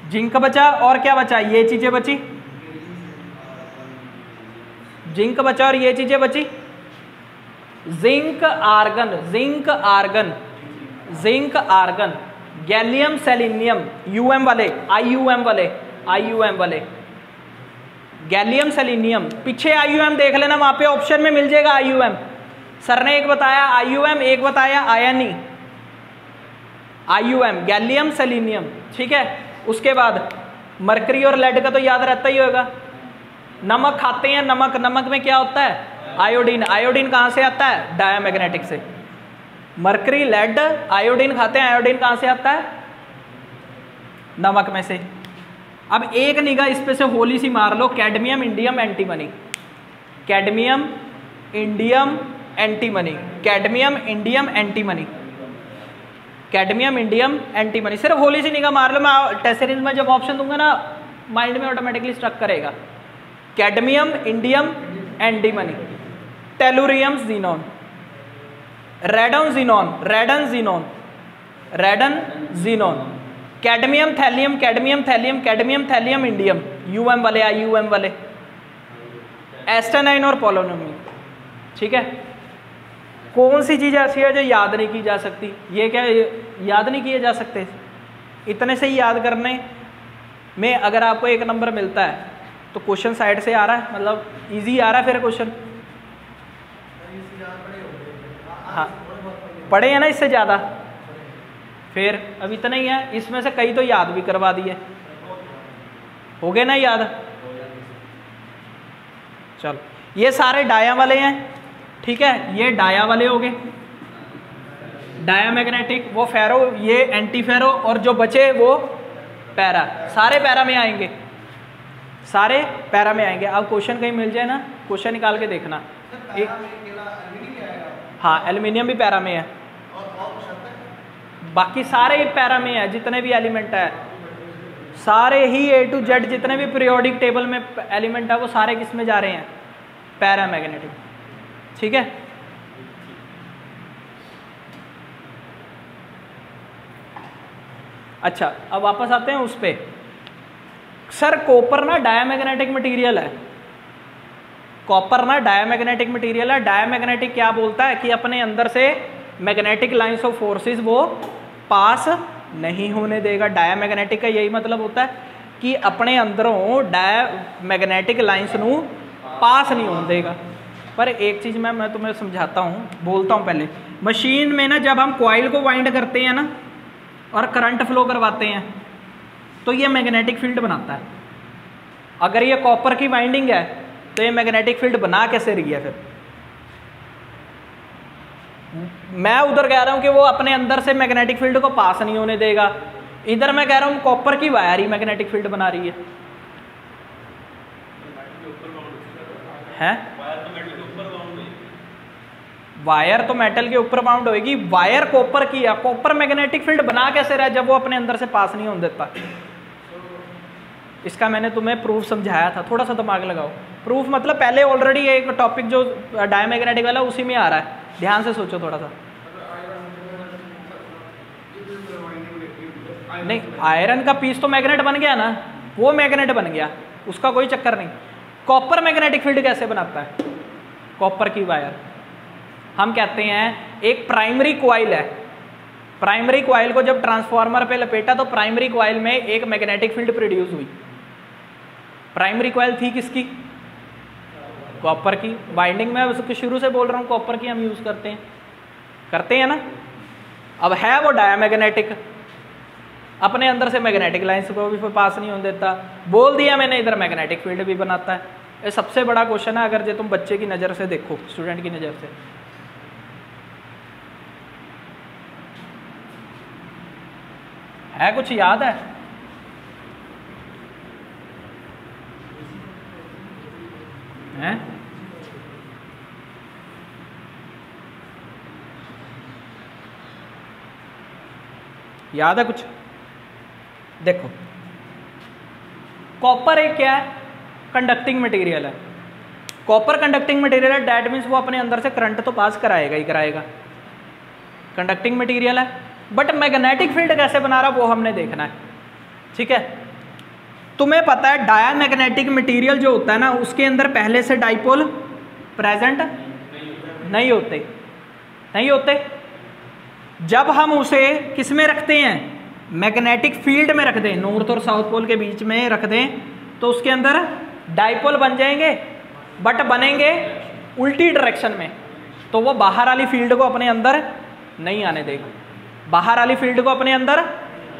जिंक बचा, और क्या बचा, ये चीजें बची, जिंक बचा और ये चीजें बची, zinc, argon, zinc, argon, zinc, argon, gallium, selenium, UM वाले, IUM वाले, IUM वाले, गैलियम, सेलेनियम, पीछे IUM देख लेना, वहां पे ऑप्शन में मिल जाएगा IUM। सर ने एक बताया IUM, एक बताया INE, IUM, गैलियम, सेलेनियम। ठीक है, उसके बाद मरकरी और लेड का तो याद रहता ही होगा। नमक खाते हैं, नमक, नमक में क्या होता है, आयोडीन, आयोडीन कहाँ से आता है, डायामैग्नेटिक से। मरकरी, लेड, आयोडीन खाते हैं, आयोडीन कहाँ से आता है, नमक में से। अब एक निगाह इस पे से होली सी मार लो, cadmium, indium, antimony, cadmium, indium, antimony, cadmium, indium, antimony, cadmium, indium, antimony. सिर्फ होली सी निगाह मार लो, मैं टेस्ट सीरीज में जब ऑप्शन दूंगा ना, माइंड में ऑटोमेटिकली स्ट्रक करेगा, cadmium, indium, antimony, tellurium, xenon, रेडन, xenon, रेडन, xenon, रेडन, xenon, cadmium, thallium, cadmium, thallium, cadmium, thallium, indium, UM वाले, IUM वाले, एस्टेनाइन और पोलोनियम। ठीक है, कौन सी चीज़ ऐसी है जो याद नहीं की जा सकती, ये क्या याद नहीं किए जा सकते, इतने से ही याद करने में अगर आपको 1 नंबर मिलता है तो क्वेश्चन साइड से आ रहा है, मतलब इजी आ रहा है फिर क्वेश्चन। हाँ, पढ़े हैं ना इससे ज़्यादा, फिर अब इतना ही है, इसमें से कई तो याद भी करवा दिए, हो गए ना याद। चलो, ये सारे डाया वाले हैं। ठीक है, ये डाया वाले हो गए, डायामैग्नेटिक, वो फेरो, ये एंटी फेरो, और जो बचे वो पैरा, सारे पैरा में आएंगे, सारे पैरा में आएंगे। अब क्वेश्चन कहीं मिल जाए ना, क्वेश्चन निकाल के देखना। एक, हाँ, एल्यूमिनियम भी पैरा में है, बाकी सारे पैरा में है, जितने भी एलिमेंट है सारे ही A to Z, जितने भी पीरियोडिक टेबल में एलिमेंट है वो सारे किस में जा रहे हैं, पैरामैग्नेटिक। ठीक है, अच्छा, अब वापस आते हैं उस पे। सर कॉपर ना डायामैग्नेटिक मटेरियल है, कॉपर ना डायामैग्नेटिक मटेरियल है। डायामैग्नेटिक क्या बोलता है कि अपने अंदर से मैग्नेटिक लाइंस ऑफ फोर्सेस वो पास नहीं होने देगा। डायामैग्नेटिक का यही मतलब होता है कि अपने अंदरों डायामैग्नेटिक लाइंस नू पास नहीं होने देगा। पर एक चीज़ मैं तुम्हें समझाता हूँ, बोलता हूँ पहले। मशीन में ना जब हम कॉइल को वाइंड करते हैं ना और करंट फ्लो करवाते हैं तो ये मैग्नेटिक फील्ड बनाता है। अगर ये कॉपर की वाइंडिंग है तो ये मैग्नेटिक फील्ड बना कैसे रही है? फिर मैं उधर कह रहा हूँ कि वो अपने अंदर से मैग्नेटिक फील्ड को पास नहीं होने देगा, इधर मैं कह रहा हूँ कॉपर की वायर ही मैग्नेटिक फील्ड बना रही है? वायर तो मेटल के ऊपर बाउंड होगी, वायर कॉपर की है, कॉपर मैग्नेटिक फील्ड बना कैसे रहा जब वो अपने अंदर से पास नहीं होने देता? इसका मैंने तुम्हें प्रूफ समझाया था, थोड़ा सा दिमाग लगाओ। प्रूफ मतलब पहले ऑलरेडी एक टॉपिक जो डायमैग्नेटिक वाला उसी में आ रहा है, ध्यान से सोचो थोड़ा सा। नहीं, आयरन का पीस तो मैग्नेट बन गया ना, वो मैग्नेट बन गया, उसका कोई चक्कर नहीं। कॉपर मैग्नेटिक फील्ड कैसे बनाता है? कॉपर की वायर, हम कहते हैं एक प्राइमरी कॉइल है, प्राइमरी कॉइल को जब ट्रांसफार्मर पे लपेटा तो प्राइमरी कॉइल में एक मैग्नेटिक फील्ड प्रोड्यूस हुई। प्राइमरी कॉइल थी किसकी? कॉपर की। वाइंडिंग में उसको शुरू से बोल रहा हूँ कॉपर की हम यूज करते हैं ना। अब है वो डायमैग्नेटिक, अपने अंदर से मैग्नेटिक लाइंस को भी पास नहीं होने देता। बोल दिया मैंने इधर मैग्नेटिक फील्ड भी बनाता है। ये सबसे बड़ा क्वेश्चन है, अगर जो तुम बच्चे की नज़र से देखो, स्टूडेंट की नज़र से। है कुछ याद है? हैं? याद है कुछ? देखो, कॉपर एक क्या है? कंडक्टिंग मटेरियल है। कॉपर कंडक्टिंग मटेरियल है, डैट मीन्स वो अपने अंदर से करंट तो पास कराएगा ही कराएगा, कंडक्टिंग मटेरियल है। बट मैग्नेटिक फील्ड कैसे बना रहा वो हमने देखना है, ठीक है। तुम्हें पता है डायमैग्नेटिक मटेरियल जो होता है ना, उसके अंदर पहले से डाइपोल प्रेजेंट नहीं होते। जब हम उसे किस में रखते हैं? मैग्नेटिक फील्ड में रख दें, नॉर्थ और साउथ पोल के बीच में रख दें, तो उसके अंदर डाइपोल बन जाएंगे, बट बनेंगे उल्टी डायरेक्शन में, तो वो बाहर वाली फील्ड को अपने अंदर नहीं आने देगा, बाहर वाली फील्ड को अपने अंदर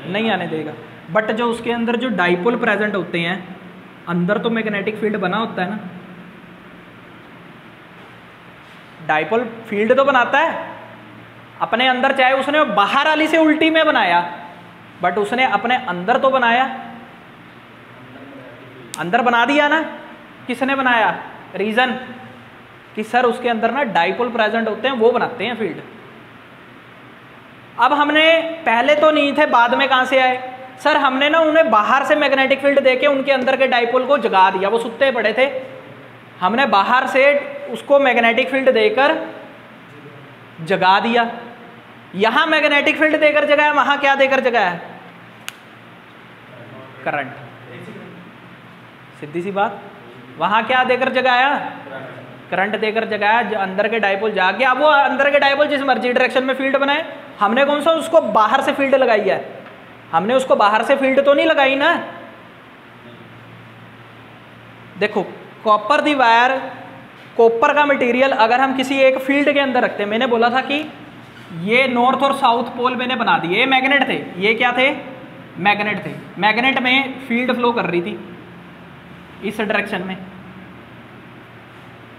नहीं आने देगा। बट जो उसके अंदर जो डाइपोल प्रेजेंट होते हैं, अंदर तो मैग्नेटिक फील्ड बना होता है ना, डाइपोल फील्ड तो बनाता है अपने अंदर, चाहे उसने बाहर वाली से उल्टी में बनाया, बट उसने अपने अंदर तो बनाया, अंदर बना दिया ना। किसने बनाया? रीजन कि सर उसके अंदर ना डाइपोल प्रेजेंट होते हैं, वो बनाते हैं फील्ड। अब हमने पहले तो नहीं थे, बाद में कहां से आए? सर हमने ना उन्हें बाहर से मैग्नेटिक फील्ड देके उनके अंदर के डाइपोल को जगा दिया, वो सुत्ते पड़े थे, हमने बाहर से उसको मैग्नेटिक फील्ड देकर जगा दिया। यहां मैग्नेटिक फील्ड देकर जगाया, वहां क्या देकर जगाया? करंट। सीधी सी बात, वहां क्या देकर जगाया? करंट देकर जगाया, जो अंदर के डाइपोल जाग गया। अब वो अंदर के डाइपोल जिस मर्जी डायरेक्शन में फील्ड बनाए, हमने कौन सा उसको बाहर से फील्ड लगाई है? हमने उसको बाहर से फील्ड तो नहीं लगाई ना। देखो, कॉपर दी वायर, कॉपर का मटेरियल अगर हम किसी एक फील्ड के अंदर रखते हैं, मैंने बोला था कि ये नॉर्थ और साउथ पोल मैंने बना दिए, ये मैग्नेट थे, ये क्या थे? मैग्नेट थे। मैग्नेट में फील्ड फ्लो कर रही थी इस डायरेक्शन में,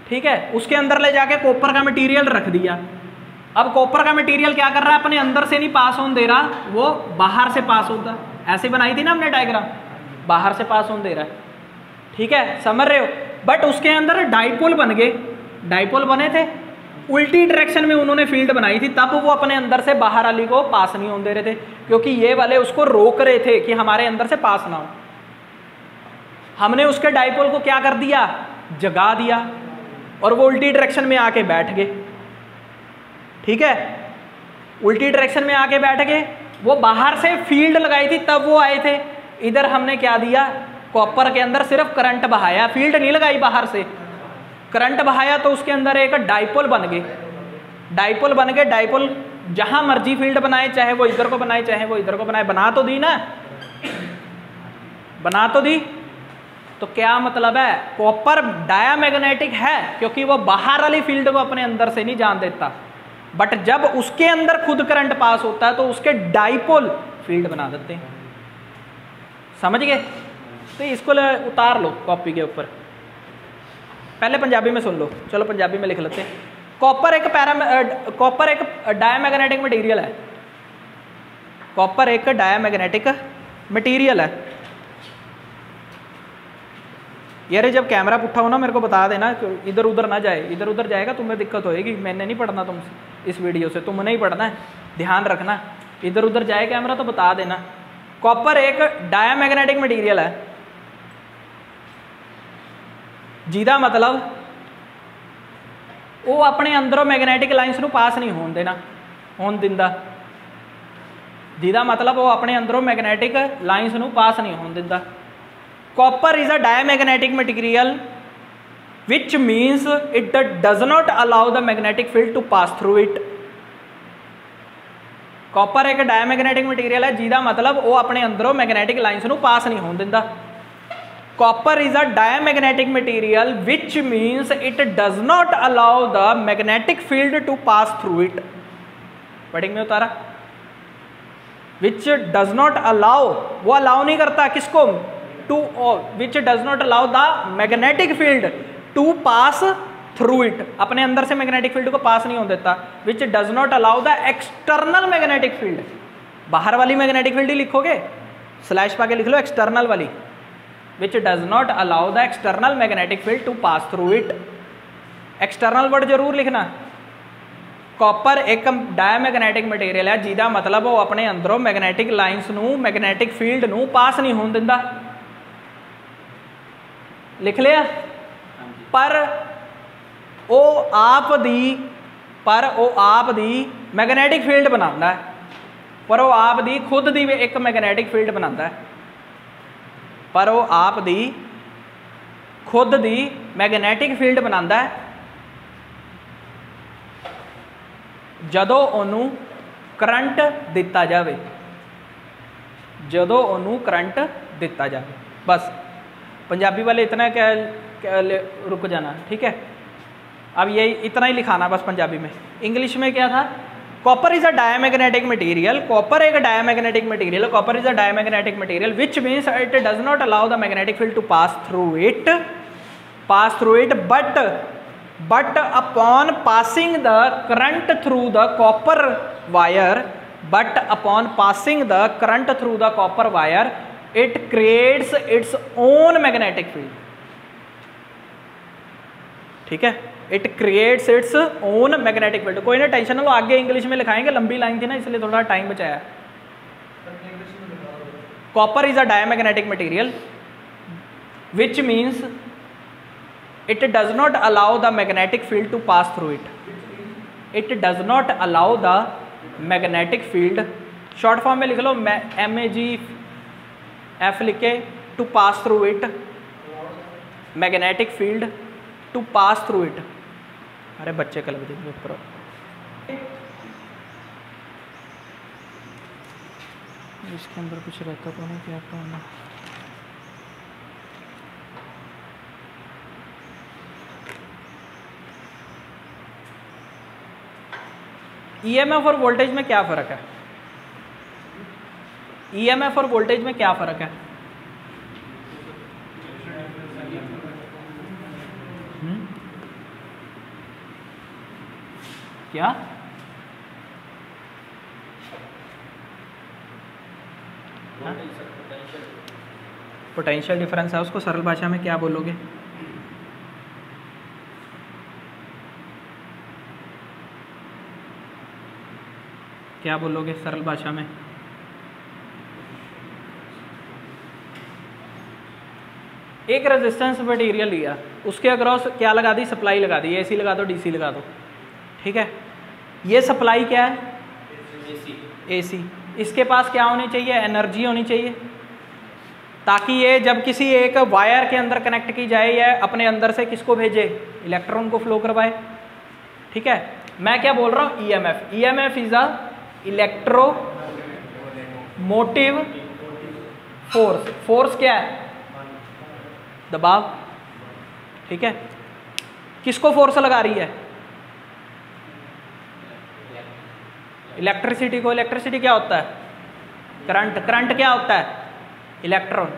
ठीक है। उसके अंदर ले जाके कॉपर का मटेरियल रख दिया। अब कॉपर का मटेरियल क्या कर रहा है? अपने अंदर से नहीं पास होने दे रहा, वो बाहर से पास होता। ऐसे बनाई थी ना हमने डायग्राम, बाहर से पास होने दे रहा है, ठीक है, समझ रहे हो। बट उसके अंदर डाइपोल बन गए, डाइपोल बने थे, उल्टी डायरेक्शन में उन्होंने फील्ड बनाई थी, तब वो अपने अंदर से बाहर वाली को पास नहीं होने दे रहे थे, क्योंकि ये वाले उसको रोक रहे थे कि हमारे अंदर से पास ना हो। हमने उसके डाइपोल को क्या कर दिया? जगा दिया, और वो उल्टी डायरेक्शन में आके बैठ गए, ठीक है। उल्टी डायरेक्शन में आके बैठ गए, वो बाहर से फील्ड लगाई थी तब वो आए थे। इधर हमने क्या दिया? कॉपर के अंदर सिर्फ करंट बहाया, फील्ड नहीं लगाई, बाहर से करंट बहाया, तो उसके अंदर एक डाइपोल बन गए। डाइपोल बन गए, डाइपोल जहां मर्जी फील्ड बनाए, चाहे वो इधर को बनाए चाहे वो इधर को बनाए, बना तो दी ना, बना तो दी। तो क्या मतलब है, कॉपर डायामैग्नेटिक है क्योंकि वो बाहर वाली फील्ड को अपने अंदर से नहीं जान देता, बट जब उसके अंदर खुद करंट पास होता है तो उसके डाइपोल फील्ड बना देते हैं। समझ गए? तो इसको उतार लो कॉपी के ऊपर, पहले पंजाबी में सुन लो, चलो पंजाबी में लिख लेते हैं। कॉपर एक डायामैग्नेटिक मटेरियल है। कॉपर एक डायामैग्नेटिक मटेरियल है। यार जब कैमरा पुट्ठा हो ना मेरे को बता देना, इधर उधर ना जाए, इधर उधर जाएगा तुम्हें दिक्कत होएगी। मैंने नहीं पढ़ना तुमसे इस वीडियो से, तुमने ही पढ़ना है, ध्यान रखना। इधर उधर जाए कैमरा तो बता देना। कॉपर एक डायामैग्नेटिक मटेरियल है, जिहदा मतलब वो अपने अंदरों मैगनैटिक लाइन्स नूं पास नहीं होने देना, होने दिंदा। जिहदा मतलब वो अपने अंदरों मैगनैटिक लाइन्स नूं पास नहीं होने दिंदा। Copper is a diamagnetic material, which means it does not allow the magnetic field to pass through it. Copper एक डायमैग्नेटिक मटीरियल है जिहदा मतलब वो अपने अंदरों मैगनैटिक लाइन्स नूं पास नहीं होने दिंदा। Copper is a diamagnetic material, which means it does not allow the magnetic field to pass through it. पढ़ेंगे में उतारा, which does not allow, वो अलाउ नहीं करता किसको, to which does not allow the magnetic field to pass through it, अपने अंदर से मैग्नेटिक फील्ड को पास नहीं होने देता। which does not allow the external magnetic field, बाहर वाली मैग्नेटिक फील्ड ही लिखोगे, स्लैश पाके लिख लो एक्सटर्नल वाली। which does not allow the external magnetic field to pass through it, external word जरूर लिखना। कॉपर एक डायमैग्नेटिक मटेरियल है जिहदा मतलब वो अपने अंदरों मैग्नेटिक लाइन्स नूं मैग्नेटिक फील्ड नूं पास नहीं होने दिंदा। लिख लिया? पर वो आप दी मैगनैटिक फील्ड बनाता है, पर वो आप दी खुद दी एक मैगनैटिक फील्ड बनाता है, पर वो आप दी खुद दी मैगनैटिक फील्ड बनाता है जदों ओनू करंट दिता जाए, जदों ओनू करंट दिता जाए। बस पंजाबी वाले इतना क्या रुक जाना, ठीक है? अब ये इतना ही लिखाना बस पंजाबी में। इंग्लिश में क्या था? Copper is a diamagnetic material, copper एक diamagnetic material, copper is a diamagnetic material which means it does not allow the magnetic field to pass through it, but upon passing the current through the copper wire, but upon passing the current through the copper wire it creates its own magnetic field, ठीक है? it creates its own magnetic field। कोई ना tension ना लो, आगे English में लिखाएंगे, लंबी line थी ना इसलिए थोड़ा टाइम बचाया। Copper is a diamagnetic material which means it does not allow the magnetic field to pass through it, it does not allow the magnetic field, short form में लिख लो MAGF लिख के, to pass through it, magnetic field to pass through it. अरे बच्चे कल देंगे ऊपर, इसके अंदर कुछ रहता तो नहीं, क्या करना। ईएमएफ और वोल्टेज में क्या फ़र्क है? ईएमएफ और वोल्टेज में क्या फ़र्क है? क्या? पोटेंशियल डिफरेंस है, उसको सरल भाषा में क्या बोलोगे? क्या बोलोगे सरल भाषा में? एक रेजिस्टेंस मटेरियल लिया, उसके अक्रॉस क्या लगा दी? सप्लाई लगा दी, एसी लगा दो, डीसी लगा दो, ठीक है? ये सप्लाई क्या है? एसी। इसके पास क्या होनी चाहिए? एनर्जी होनी चाहिए, ताकि ये जब किसी एक वायर के अंदर कनेक्ट की जाए या अपने अंदर से किसको भेजे? इलेक्ट्रॉन को फ्लो करवाए, ठीक है? मैं क्या बोल रहा हूँ? EMF. EMF is a electromotive force. Force क्या है? दबाव, ठीक है। किसको फोर्स लगा रही है? इलेक्ट्रिसिटी को। इलेक्ट्रिसिटी क्या होता है? करंट। करंट क्या होता है? इलेक्ट्रॉन।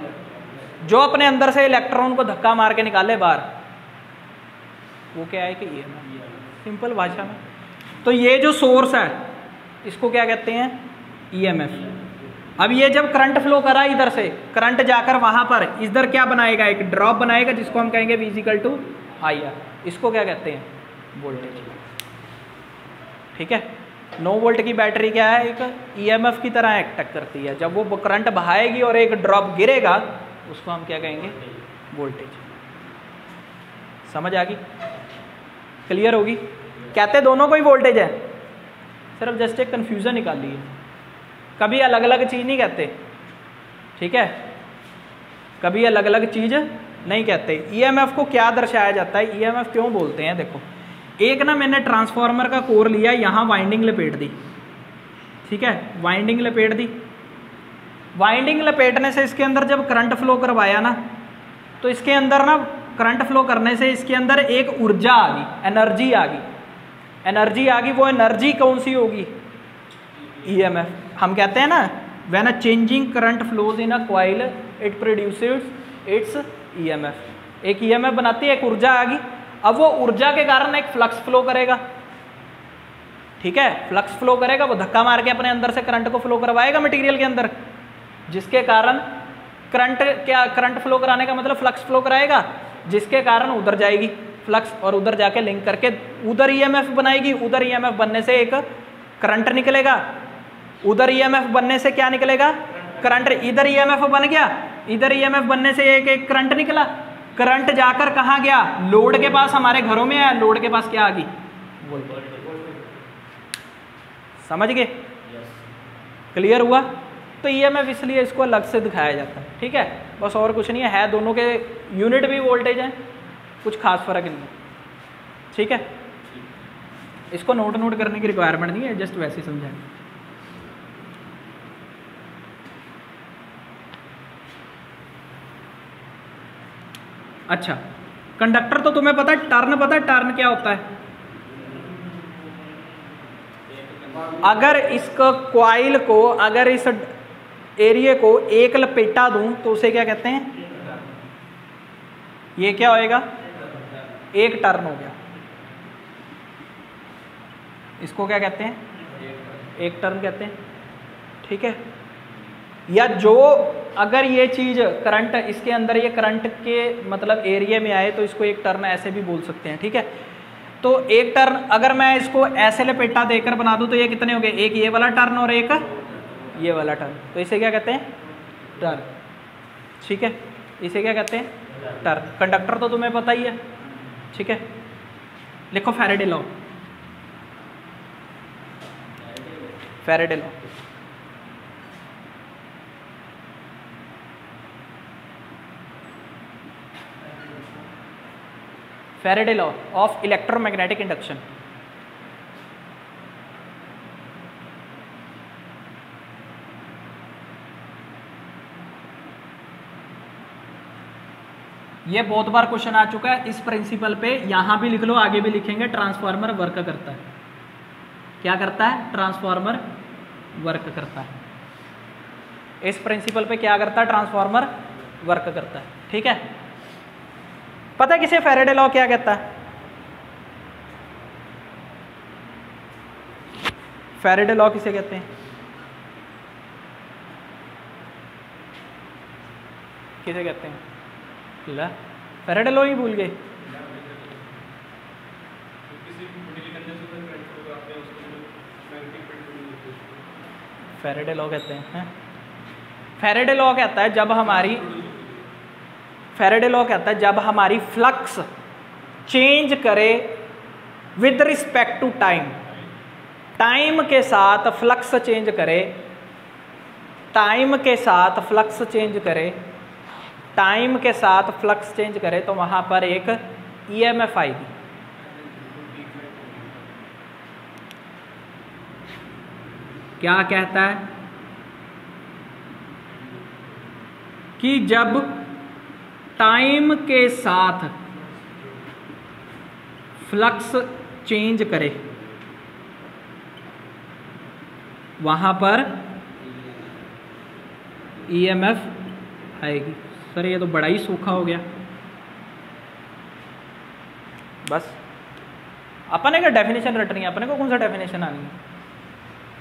जो अपने अंदर से इलेक्ट्रॉन को धक्का मार के निकाले बाहर, वो क्या है कि ईएमएफ। सिंपल भाषा में। तो ये जो सोर्स है इसको क्या कहते हैं? ईएमएफ। अब ये जब करंट फ्लो करा इधर से, करंट जाकर वहां पर इधर क्या बनाएगा? एक ड्रॉप बनाएगा जिसको हम कहेंगे V = IR। इसको क्या कहते हैं? वोल्टेज, ठीक है। 9 वोल्ट की बैटरी क्या है? एक ईएमएफ की तरह एक्ट करती है। जब वो करंट बहाएगी और एक ड्रॉप गिरेगा, उसको हम क्या कहेंगे? वोल्टेज। समझ आ गई? क्लियर होगी? कहते दोनों को ही वोल्टेज है, सिर्फ जस्ट एक कन्फ्यूजन निकाली है। कभी अलग अलग चीज़ नहीं कहते, ठीक है, कभी अलग अलग चीज़ नहीं कहते। ईएमएफ को क्या दर्शाया जाता है? ईएमएफ क्यों बोलते हैं? देखो, एक ना मैंने ट्रांसफार्मर का कोर लिया, यहाँ वाइंडिंग लपेट दी, ठीक है, वाइंडिंग लपेट दी। वाइंडिंग लपेटने से इसके अंदर जब करंट फ्लो करवाया ना, तो इसके अंदर ना करंट फ्लो करने से इसके अंदर एक ऊर्जा आ गई, एनर्जी आ गई। एनर्जी आ गई, वो एनर्जी कौन सी होगी? ईएमएफ। हम कहते हैं ना, when a changing current flows in a coil it produces it's EMF. एक ईएमएफ बनाती है, एक ऊर्जा आ गई। अब वो ऊर्जा के कारण एक फ्लक्स फ्लो करेगा, ठीक है, फ्लक्स फ्लो करेगा, वो धक्का मार के अपने अंदर से करंट को फ्लो करवाएगा मटेरियल के अंदर, जिसके कारण करंट, क्या करंट फ्लो कराने का मतलब फ्लक्स फ्लो कराएगा, जिसके कारण उधर जाएगी फ्लक्स, और उधर जाके लिंक करके उधर ईएमएफ बनाएगी। उधर ईएमएफ बनने से एक करंट निकलेगा, उधर ईएमएफ बनने से क्या निकलेगा? करंट। इधर ईएमएफ बन गया, इधर ईएमएफ बनने से एक करंट निकला। करंट जाकर कहाँ गया? लोड के पास, हमारे घरों में है, लोड के पास क्या आ गई? समझ गए? क्लियर हुआ? तो ईएमएफ इसलिए इसको अलग से दिखाया जाता है, ठीक है, बस और कुछ नहीं है दोनों के यूनिट भी वोल्टेज है, कुछ खास फर्क नहीं है, ठीक है। इसको नोट करने की रिक्वायरमेंट नहीं है, जस्ट वैसे ही समझाएंगे। अच्छा, कंडक्टर तो तुम्हें पता है, टर्न पता है? टर्न क्या होता है? अगर इसको कॉइल को, अगर इस एरिया को एक लपेटा दूं तो उसे क्या कहते हैं? ये क्या होएगा? एक टर्न हो गया। इसको क्या कहते हैं? एक टर्न कहते हैं, ठीक है। या जो अगर ये चीज़ करंट इसके अंदर, ये करंट के मतलब एरिया में आए तो इसको एक टर्न ऐसे भी बोल सकते हैं, ठीक है। तो एक टर्न अगर मैं इसको ऐसे लपेटा देकर बना दूं तो ये कितने हो गए? एक ये वाला टर्न और एक ये वाला टर्न, तो इसे क्या कहते हैं? टर्न, ठीक है, इसे क्या कहते हैं? टर्न। कंडक्टर तो तुम्हें पता ही है, ठीक है। लिखो Faraday law. Faraday law, Faraday law of electromagnetic induction. ये बहुत बार क्वेश्चन आ चुका है इस प्रिंसिपल पे, यहां भी लिख लो, आगे भी लिखेंगे। ट्रांसफार्मर वर्क करता है, क्या करता है? ट्रांसफार्मर वर्क करता है। इस प्रिंसिपल पे क्या करता है? ट्रांसफार्मर वर्क करता है, ठीक है। पता है किसे फैराडे लॉ क्या कहता है? फैराडे लॉ किसे कहते हैं? किसे कहते हैं? ला, फैराडे लॉ ही भूल गए। फैराडे लॉ कहते हैं। फैराडे लॉ कहता है जब हमारी, फैराडे लॉ कहता है जब हमारी फ्लक्स चेंज करे with respect to time, time के साथ फ्लक्स चेंज करे, टाइम के साथ फ्लक्स चेंज करे, टाइम के साथ फ्लक्स चेंज करे, तो वहां पर एक ईएमएफ आएगी। क्या कहता है कि जब टाइम के साथ फ्लक्स चेंज करे वहां पर ईएमएफ आएगी। सर ये तो बड़ा ही सूखा हो गया। बस अपने को डेफिनेशन रटनी है, अपने को कौन सा डेफिनेशन आनी है,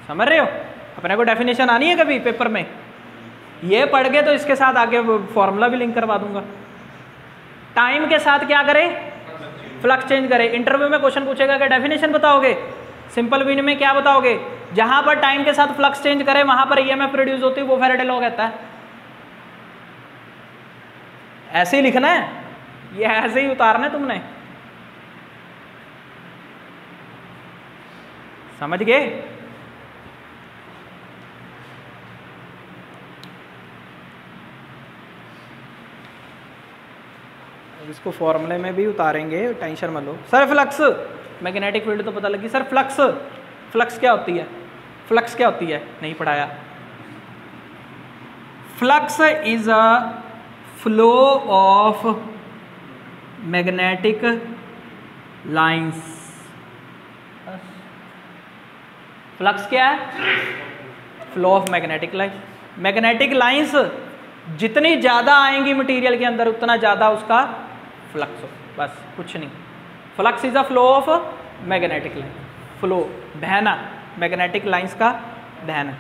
समझ रहे हो? अपने को डेफिनेशन आनी है कभी पेपर में, ये पढ़ के तो इसके साथ आगे फॉर्मूला भी लिंक करवा दूंगा। टाइम के साथ क्या करे, फ्लक्स चेंज करे। इंटरव्यू में क्वेश्चन पूछेगा कि डेफिनेशन बताओगे, सिंपल विन में क्या बताओगे? जहां पर टाइम के साथ फ्लक्स चेंज करे वहां पर ईएमएफ प्रोड्यूस होती है, वो फैराडे लॉ कहता है। ऐसे ही लिखना है, ये ऐसे ही उतारना है तुमने, समझ गए? इसको फॉर्मूले में भी उतारेंगे, टेंशन मत लो। सर फ्लक्स, मैग्नेटिक फील्ड तो पता लगी। सर फ्लक्स, फ्लक्स क्या होती है? फ्लक्स क्या होती है? नहीं पढ़ाया। Flux is a flow of magnetic lines. Flux क्या है? Flow of magnetic lines. Magnetic lines जितनी ज़्यादा आएंगी मटेरियल के अंदर उतना ज़्यादा उसका फ्लक्स हो, बस कुछ नहीं। Flux is a flow of magnetic line, flow बहना, मैग्नेटिक लाइंस का बहना।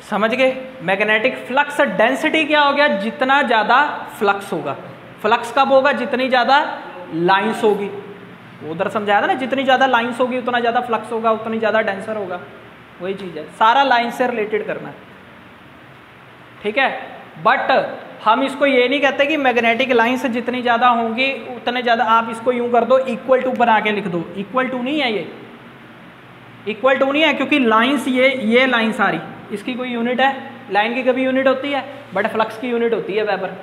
समझ गए? मैग्नेटिक फ्लक्स डेंसिटी क्या हो गया? जितना ज़्यादा फ्लक्स होगा। फ्लक्स कब होगा? जितनी ज़्यादा लाइंस होगी। उधर समझाया था ना, जितनी ज़्यादा लाइंस होगी उतना ज़्यादा फ्लक्स होगा, उतनी ज़्यादा डेंसर होगा। वही चीज़ है, सारा लाइन से रिलेटेड करना है, ठीक है? बट हम इसको ये नहीं कहते कि मैग्नेटिक लाइंस जितनी ज़्यादा होंगी उतने ज़्यादा, आप इसको यूं कर दो, इक्वल टू बना के लिख दो। इक्वल टू नहीं है ये, इक्वल टू नहीं है, क्योंकि लाइंस ये लाइन सारी, इसकी कोई यूनिट है? लाइन की कभी यूनिट होती है? बट फ्लक्स की यूनिट होती है वेबर।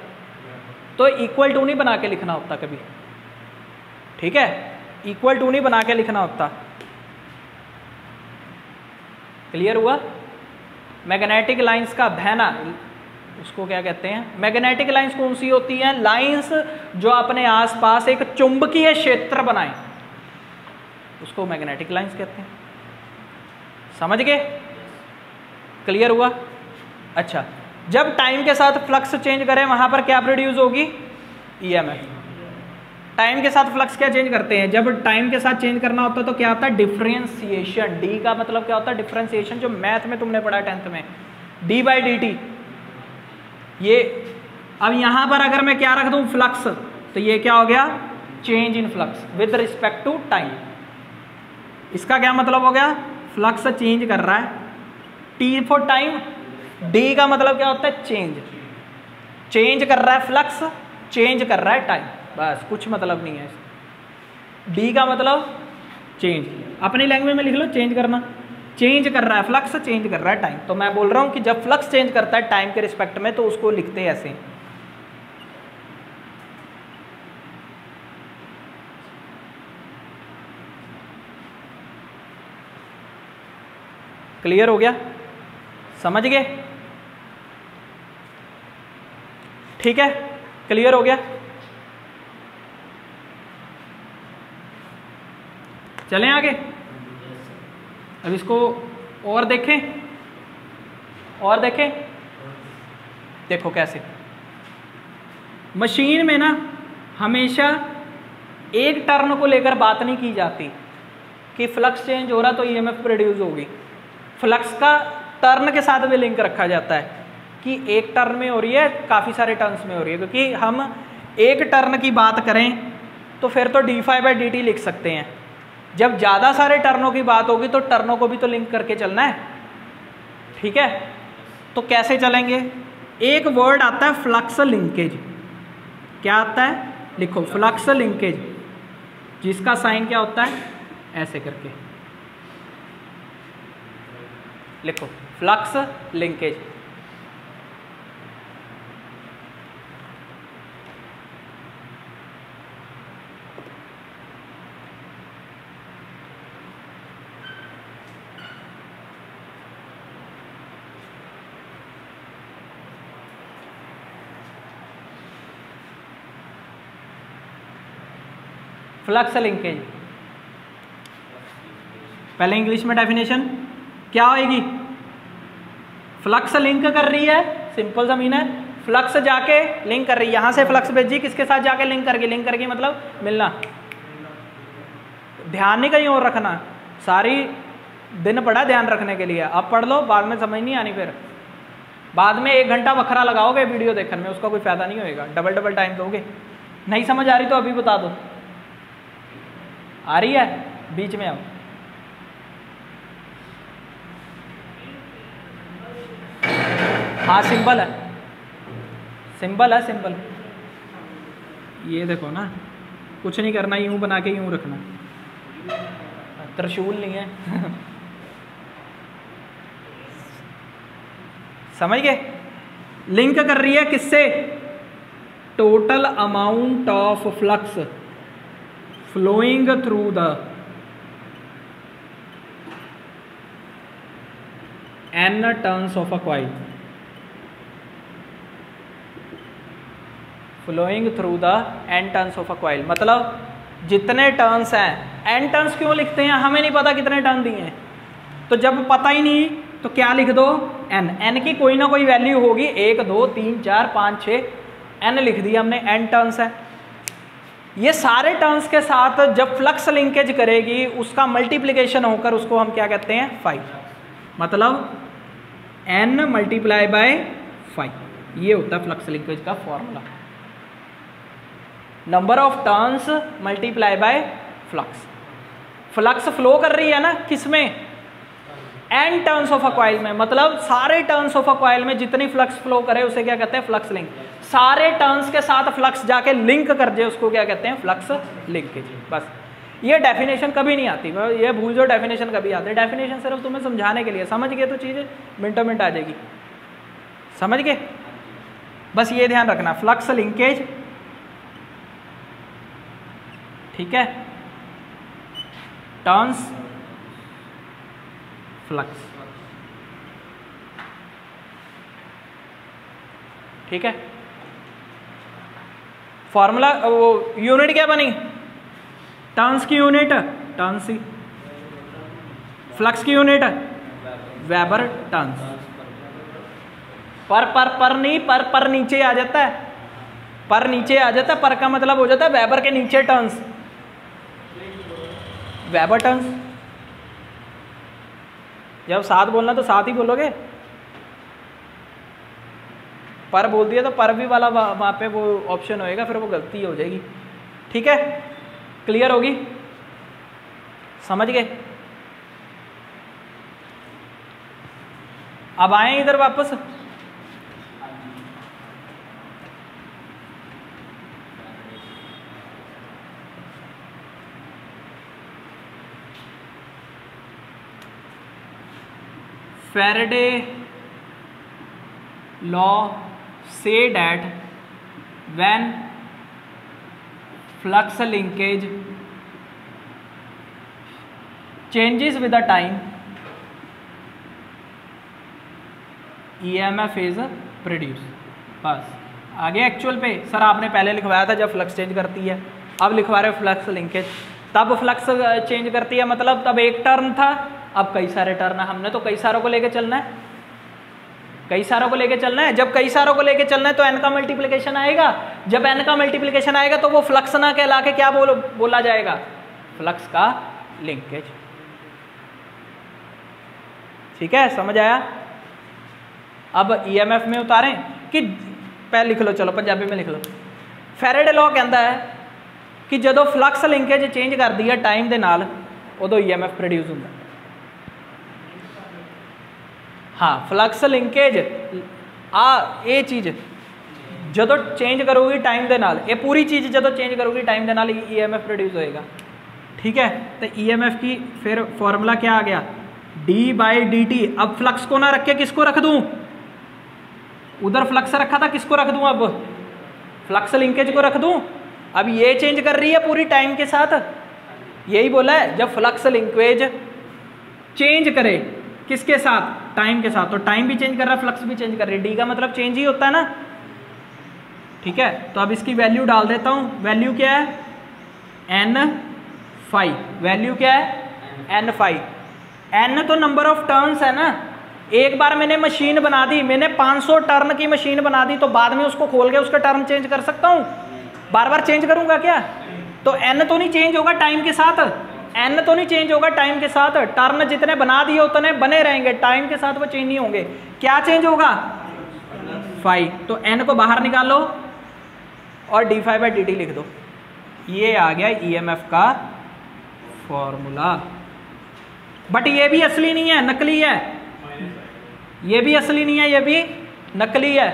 तो इक्वल टू नहीं बना के लिखना होता कभी, ठीक है? इक्वल टू नहीं बना के लिखना होता। क्लियर हुआ? मैग्नेटिक लाइंस का बहना उसको क्या कहते हैं? मैग्नेटिक लाइंस कौन सी होती हैं? लाइंस जो अपने आसपास एक चुंबकीय क्षेत्र बनाए, उसको मैग्नेटिक लाइंस कहते हैं। समझ गए? क्लियर हुआ? अच्छा, जब टाइम के साथ फ्लक्स चेंज करें वहां पर क्या प्रोड्यूस होगी? ईएमएफ। टाइम के साथ फ्लक्स क्या चेंज करते हैं? जब टाइम के साथ चेंज करना होता है तो क्या होता है? डिफरेंशिएशन। डी का मतलब क्या होता है? डिफरेंशिएशन, जो मैथ में तुमने पढ़ा 10th में, डी बाई डी टी। ये अब यहां पर अगर मैं क्या रख दूं? फ्लक्स, तो ये क्या हो गया? Change in flux with respect to time. इसका क्या मतलब हो गया? फ्लक्स चेंज कर रहा है, टी फॉर टाइम। डी का मतलब क्या होता है? चेंज, चेंज कर रहा है फ्लक्स, चेंज कर रहा है टाइम, बस कुछ मतलब नहीं है। डी का मतलब चेंज, अपनी लैंग्वेज में लिख लो, चेंज करना। चेंज कर रहा है फ्लक्स, चेंज कर रहा है टाइम। तो मैं बोल रहा हूं कि जब फ्लक्स चेंज करता है टाइम के रिस्पेक्ट में तो उसको लिखते हैं ऐसे। क्लियर हो गया? समझ गए? ठीक है, क्लियर हो गया? चलें आगे। अब इसको और देखें, और देखें। देखो कैसे मशीन में ना हमेशा एक टर्न को लेकर बात नहीं की जाती कि फ्लक्स चेंज हो रहा तो ईएमएफ प्रोड्यूस होगी। फ्लक्स का टर्न के साथ भी लिंक रखा जाता है कि एक टर्न में हो रही है, काफ़ी सारे टर्न्स में हो रही है। क्योंकि हम एक टर्न की बात करें तो फिर तो d phi by d t लिख सकते हैं। जब ज़्यादा सारे टर्नों की बात होगी तो टर्नों को भी तो लिंक करके चलना है, ठीक है? तो कैसे चलेंगे? एक वर्ड आता है फ्लक्स लिंकेज। क्या आता है? लिखो, फ्लक्स लिंकेज, जिसका साइन क्या होता है? ऐसे करके लिखो, फ्लक्स लिंकेज। फ्लक्स लिंकेज, पहले इंग्लिश में डेफिनेशन क्या होएगी, फ्लक्स लिंक कर रही है, सिंपल सा मीन है, फ्लक्स जाके लिंक कर रही है, यहाँ से फ्लक्स भेजी किसके साथ जाके लिंक करके मतलब मिलना। ध्यान नहीं कहीं और रखना, सारी दिन पड़ा ध्यान रखने के लिए, अब पढ़ लो, बाद में समझ नहीं आनी, फिर बाद में 1 घंटा बखरा लगाओगे वीडियो देखने में, उसका कोई फायदा नहीं होएगा, डबल टाइम दोगे। नहीं समझ आ रही तो अभी बता दो, आ रही है बीच में। अब हाँ सिंबल है, सिंबल है, सिंबल ये देखो ना, कुछ नहीं करना, यूं बना के यूं रखना, त्रिशूल नहीं है समझ गए। लिंक कर रही है किससे, total amount of flux flowing through the n turns of a coil, flowing through the n turns of a coil, मतलब जितने टर्न्स हैं, n टर्न्स क्यों लिखते हैं, हमें नहीं पता कितने टर्न दिए हैं, तो जब पता ही नहीं तो क्या लिख दो n की कोई ना कोई वैल्यू होगी, 1 2 3 4 5 6, n लिख दिया हमने, n टर्न्स है। ये सारे टर्न्स के साथ जब फ्लक्स लिंकेज करेगी उसका मल्टीप्लिकेशन होकर उसको हम क्या कहते हैं, 5, मतलब n मल्टीप्लाई बाय 5, ये होता है फ्लक्स लिंकेज का formula, number of turns multiply by flux. Flux flow कर रही है ना किसमें, n turns of a coil में, मतलब सारे टर्न्स ऑफ अ कॉइल में जितनी फ्लक्स फ्लो करे उसे क्या कहते हैं, फ्लक्स लिंक। सारे टर्न्स के साथ फ्लक्स जाके लिंक कर दे उसको क्या कहते हैं, फ्लक्स लिंकेज। बस ये डेफिनेशन कभी नहीं आती, ये भूल जाओ डेफिनेशन कभी आती है, डेफिनेशन सिर्फ तुम्हें समझाने के लिए, समझ गए तो चीज़ मिनटों मिनट आ जाएगी, समझ गए। बस ये ध्यान रखना, फ्लक्स लिंकेज, ठीक है, टर्न्स फ्लक्स, ठीक है। फॉर्मूला वो यूनिट क्या बनी, टर्न्स की यूनिट टर्न्स ही, फ्लक्स की यूनिट वेबर टर्न्स, पर नहीं, पर नीचे आ जाता है, पर नीचे आ जाता है, पर का मतलब हो जाता है वेबर के नीचे टर्न्स, वेबर टर्न्स। जब साथ बोलना तो साथ ही बोलोगे, पर बोल दिया तो पर भी वाला वहाँ पे वो ऑप्शन होएगा, फिर वो गलती हो जाएगी, ठीक है, क्लियर होगी, समझ गए। अब आए इधर वापस, Faraday law say that when flux linkage changes with the time, EMF is produced। बस आगे एक्चुअल पे, सर आपने पहले लिखवाया था जब फ्लक्स चेंज करती है, अब लिखवा रहे हो फ्लक्स लिंकेज, तब फ्लक्स चेंज करती है, मतलब तब एक टर्न था, अब कई सारे टर्न है, हमने तो कई सारों को लेके चलना है, कई सारों को लेके चलना है। जब कई सारों को लेके चलना है तो n का मल्टीप्लिकेशन आएगा, जब n का मल्टीप्लिकेशन आएगा तो वो फ्लक्स ना कहला के क्या बोला जाएगा, फ्लक्स का लिंकेज, ठीक है, समझ आया। अब EMF में उतारें कि पहले लिख लो, चलो पंजाबी में लिख लो। फैराडे लॉ कहता है कि ਜਦੋਂ फ्लक्स लिंकेज चेंज कर दी है टाइम के नाल, उदों EMF प्रोड्यूस होंगे। हाँ, फ्लक्स लिंकेज ये चीज़ जो चेंज करोगी टाइम के नाल, ये पूरी चीज़ जो चेंज करोगी टाइम के नाल EMF प्रोड्यूस होएगा, ठीक है। तो EMF की फिर फॉर्मूला क्या आ गया, d/dt। अब फ्लक्स को ना रख के किसको रख दूं, उधर फ्लक्स रखा था, किसको रख दूं, अब फ्लक्स लिंकेज को रख दूं। अब ये चेंज कर रही है पूरी टाइम के साथ, यही बोला है, जब फ्लक्स लिंकेज चेंज करे किसके साथ, टाइम के साथ, तो टाइम भी चेंज कर रहा है, फ्लक्स भी चेंज कर रही है, डी का मतलब चेंज ही होता है ना, ठीक है। तो अब इसकी वैल्यू डाल देता हूँ, वैल्यू क्या है, एन फाई, वैल्यू क्या है एन फाई। एन तो नंबर ऑफ टर्न्स है ना, एक बार मैंने मशीन बना दी, मैंने 500 टर्न की मशीन बना दी, तो बाद में उसको खोल के उसका टर्न चेंज कर सकता हूँ? बार बार चेंज करूंगा क्या? तो एन तो नहीं चेंज होगा टाइम के साथ, एन तो नहीं चेंज होगा टाइम के साथ, टर्न जितने बना दिए उतने बने रहेंगे, टाइम के साथ वो चेंज नहीं होंगे। क्या चेंज होगा? फाई। तो एन को बाहर निकालो और d phi by d t लिख दो। ये आ गया ईएमएफ का फॉर्मूला। बट ये भी असली नहीं है, नकली है। ये भी असली नहीं है, ये भी नकली है,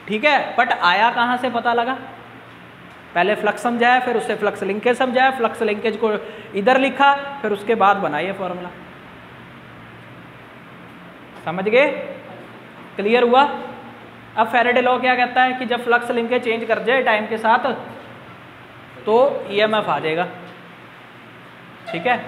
ठीक है। बट आया कहाँ से पता लगा? पहले फ्लक्स समझाया, फिर उससे फ्लक्स लिंकेज समझाया, फ्लक्स लिंकेज को इधर लिखा, फिर उसके बाद बना ये फॉर्मूला। समझ गए? क्लियर हुआ? अब फैराडे लॉ क्या कहता है कि जब फ्लक्स लिंकेज चेंज कर जाए टाइम के साथ तो ईएमएफ आ जाएगा, ठीक है।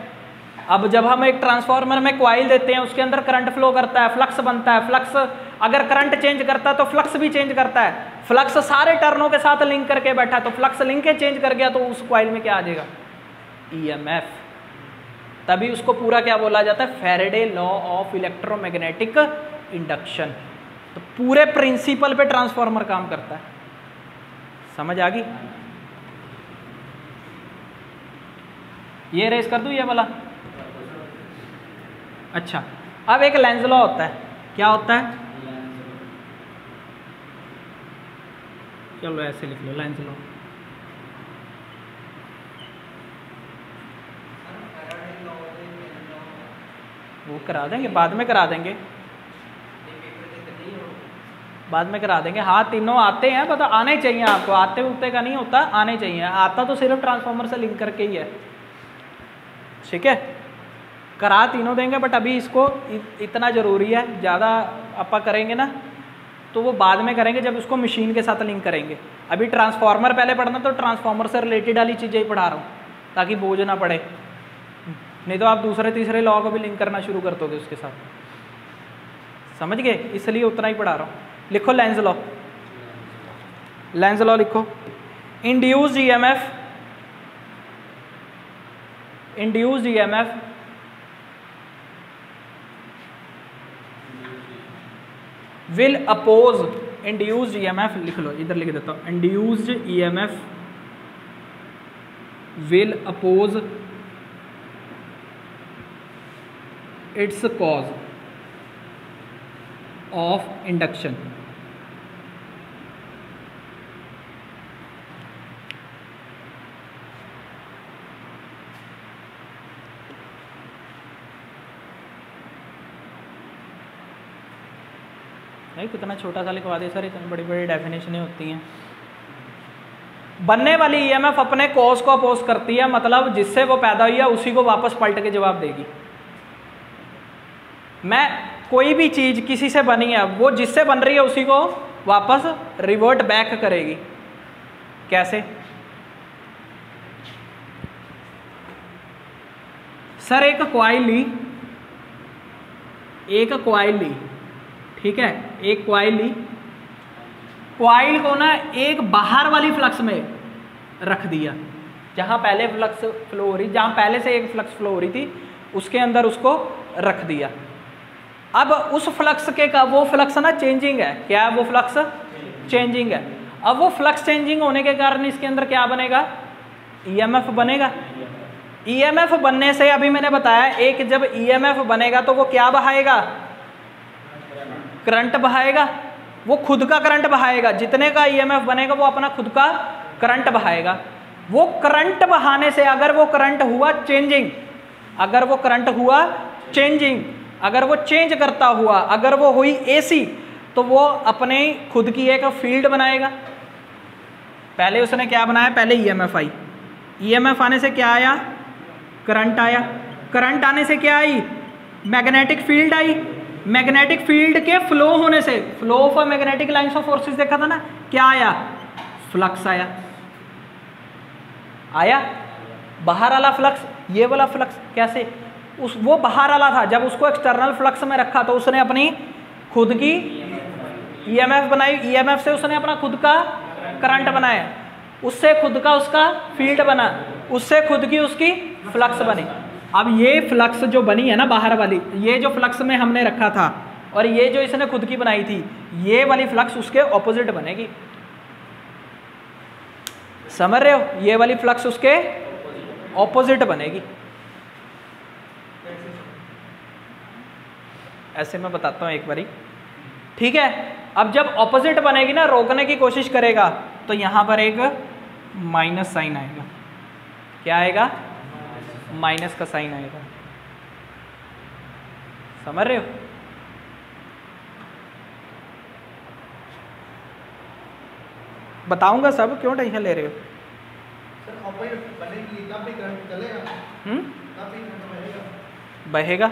अब जब हम एक ट्रांसफार्मर में कॉइल देते हैं, उसके अंदर करंट फ्लो करता है, फ्लक्स बनता है, फ्लक्स अगर करंट चेंज करता है तो फ्लक्स भी चेंज करता है, फ्लक्स सारे टर्नों के साथ लिंक करके बैठा है, तो फ्लक्स लिंकेज चेंज कर गया तो उस कॉइल में क्या आ जाएगा? ईएमएफ। तभी उसको पूरा क्या बोला जाता है? Faraday law of electromagnetic induction. तो पूरे प्रिंसिपल पे ट्रांसफार्मर काम करता है। समझ आ गई? ये रेस कर दूं ये वाला? अच्छा, अब एक लेंज लॉ होता है। क्या होता है? चलो ऐसे लिख लो, लेंज लॉ। वो करा देंगे, बाद में करा देंगे, बाद में करा देंगे। हाँ, तीनों आते हैं, पता आने चाहिए आपको, आते उतने का नहीं होता, आने चाहिए। आता तो सिर्फ ट्रांसफार्मर से लिंक करके ही है, ठीक है। करा तीनों देंगे, बट अभी इसको इतना ज़रूरी है, ज़्यादा अपा करेंगे ना तो वो बाद में करेंगे जब उसको मशीन के साथ लिंक करेंगे। अभी ट्रांसफार्मर पहले पढ़ना, तो ट्रांसफार्मर से रिलेटेड वाली चीज़ें ही पढ़ा रहा हूँ ताकि बोझ ना पड़े, नहीं तो आप दूसरे तीसरे लॉ को भी लिंक करना शुरू कर दोगे उसके साथ। समझ गए? इसलिए उतना ही पढ़ा रहा हूँ। लिखो लेंज लॉ, लेंज लॉ लिखो। Induced EMF, induced EMF will oppose, induced EMF लिख लो, इधर लिख देता हूं। Induced EMF will oppose its cause of induction. नहीं, कितना छोटा सा लिखवा दे सर, इतनी बड़ी बड़ी डेफिनेशनें होती हैं। बनने वाली ईएमएफ अपने कॉज को अपोज करती है, मतलब जिससे वो पैदा हुई है उसी को वापस पलट के जवाब देगी। मैं कोई भी चीज किसी से बनी है, वो जिससे बन रही है उसी को वापस रिवर्ट बैक करेगी। कैसे? सर एक कॉइल ली, एक कॉइल ली, ठीक है, एक कॉइल ली, कॉइल को ना एक बाहर वाली फ्लक्स में रख दिया, जहां पहले फ्लक्स फ्लो हो रही, जहां पहले से एक फ्लक्स फ्लो हो रही थी उसके अंदर उसको रख दिया। अब उस फ्लक्स के का वो फ्लक्स ना चेंजिंग है। क्या है वो फ्लक्स? चेंजिंग है। अब वो फ्लक्स चेंजिंग होने के कारण इसके अंदर क्या बनेगा? ईएमएफ बनेगा। ईएमएफ बनने से अभी मैंने बताया, एक जब ईएमएफ बनेगा तो वो क्या बहाएगा? करंट बहाएगा। वो खुद का करंट बहाएगा, जितने का ईएमएफ बनेगा वो अपना खुद का करंट बहाएगा। वो करंट बहाने से अगर वो करंट हुआ चेंजिंग, अगर वो करंट हुआ चेंजिंग, अगर वो चेंज करता हुआ, अगर वो हुई एसी, तो वो अपने खुद की एक फील्ड बनाएगा। पहले उसने क्या बनाया? पहले ईएमएफ आई, ईएमएफ आने से क्या आया? करंट आया। करंट आने से क्या आई? Magnetic field I. Magnetic field के फ्लो होने से, flow of magnetic lines of forces देखा था ना, क्या आया? फ्लक्स आया। आया बाहर वाला फ्लक्स, ये वाला फ्लक्स कैसे? उस वो बाहर वाला था, जब उसको एक्सटर्नल फ्लक्स में रखा तो उसने अपनी खुद की ईएमएफ बनाई, ईएमएफ से उसने अपना खुद का करंट बनाया। उससे खुद का उसका फील्ड बना, उससे खुद की उसकी फ्लक्स बनी। अब ये फ्लक्स जो बनी है ना बाहर वाली, ये जो फ्लक्स में हमने रखा था और ये जो इसने खुद की बनाई थी, ये वाली फ्लक्स उसके ऑपोजिट बनेगी। समझ रहे हो? ये वाली फ्लक्स उसके ऑपोजिट बनेगी। ऐसे मैं बताता हूं एक बारी, ठीक है। अब जब ऑपोजिट बनेगी ना, रोकने की कोशिश करेगा, तो यहां पर एक माइनस साइन आएगा। क्या आएगा? माइनस का साइन आएगा। समझ रहे हो? बताऊंगा सब, क्यों टेंशन ले रहे हो? सर ऑपोजिट बनेगी तब भी करंट चलेगा, तब भी करंट बहेगा। बहेगा,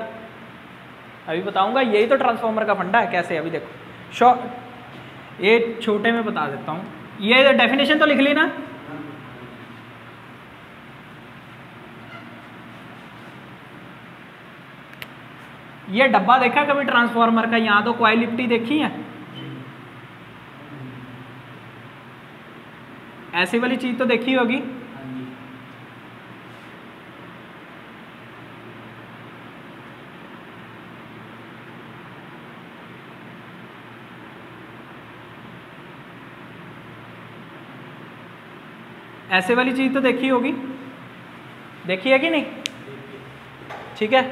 अभी बताऊंगा। यही तो ट्रांसफार्मर का फंडा है। कैसे? अभी देखो, शॉर्ट ये छोटे में बता देता हूँ। ये डेफिनेशन तो लिख ली ना? ये डब्बा देखा कभी ट्रांसफार्मर का? यहाँ तो कॉइल लिपटी देखी है? ऐसी वाली चीज तो देखी होगी। ऐसे वाली चीज तो देखी होगी, देखी है कि नहीं? ठीक है,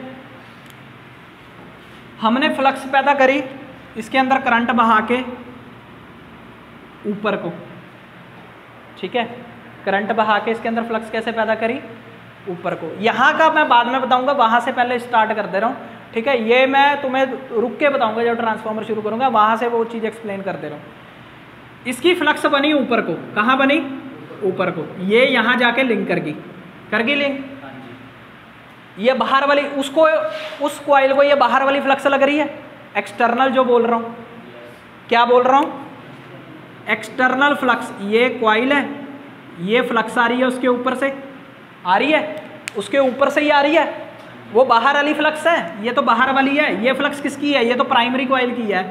हमने फ्लक्स पैदा करी, इसके अंदर करंट बहा के ऊपर को, ठीक है, करंट बहा के इसके अंदर फ्लक्स कैसे पैदा करी? ऊपर को। यहाँ का मैं बाद में बताऊंगा, वहां से पहले स्टार्ट कर दे रहा हूँ, ठीक है। ये मैं तुम्हें रुक के बताऊंगा जब ट्रांसफार्मर शुरू करूंगा, वहां से वो चीज एक्सप्लेन कर दे रहा हूँ। इसकी फ्लक्स बनी ऊपर को। कहाँ बनी? ऊपर को। ये यहाँ जाके लिंक करगी लिंक। ये बाहर वाली, उसको, उस कॉइल को ये बाहर वाली फ्लक्स लग रही है, एक्सटर्नल जो बोल रहा हूँ। क्या बोल रहा हूँ? External flux. ये कॉइल है, ये फ्लक्स आ रही है उसके ऊपर से, आ रही है उसके ऊपर से ही आ रही है, वो बाहर वाली फ्लक्स है। ये तो बाहर वाली है। ये फ्लक्स किसकी है? ये तो प्राइमरी कॉइल की है,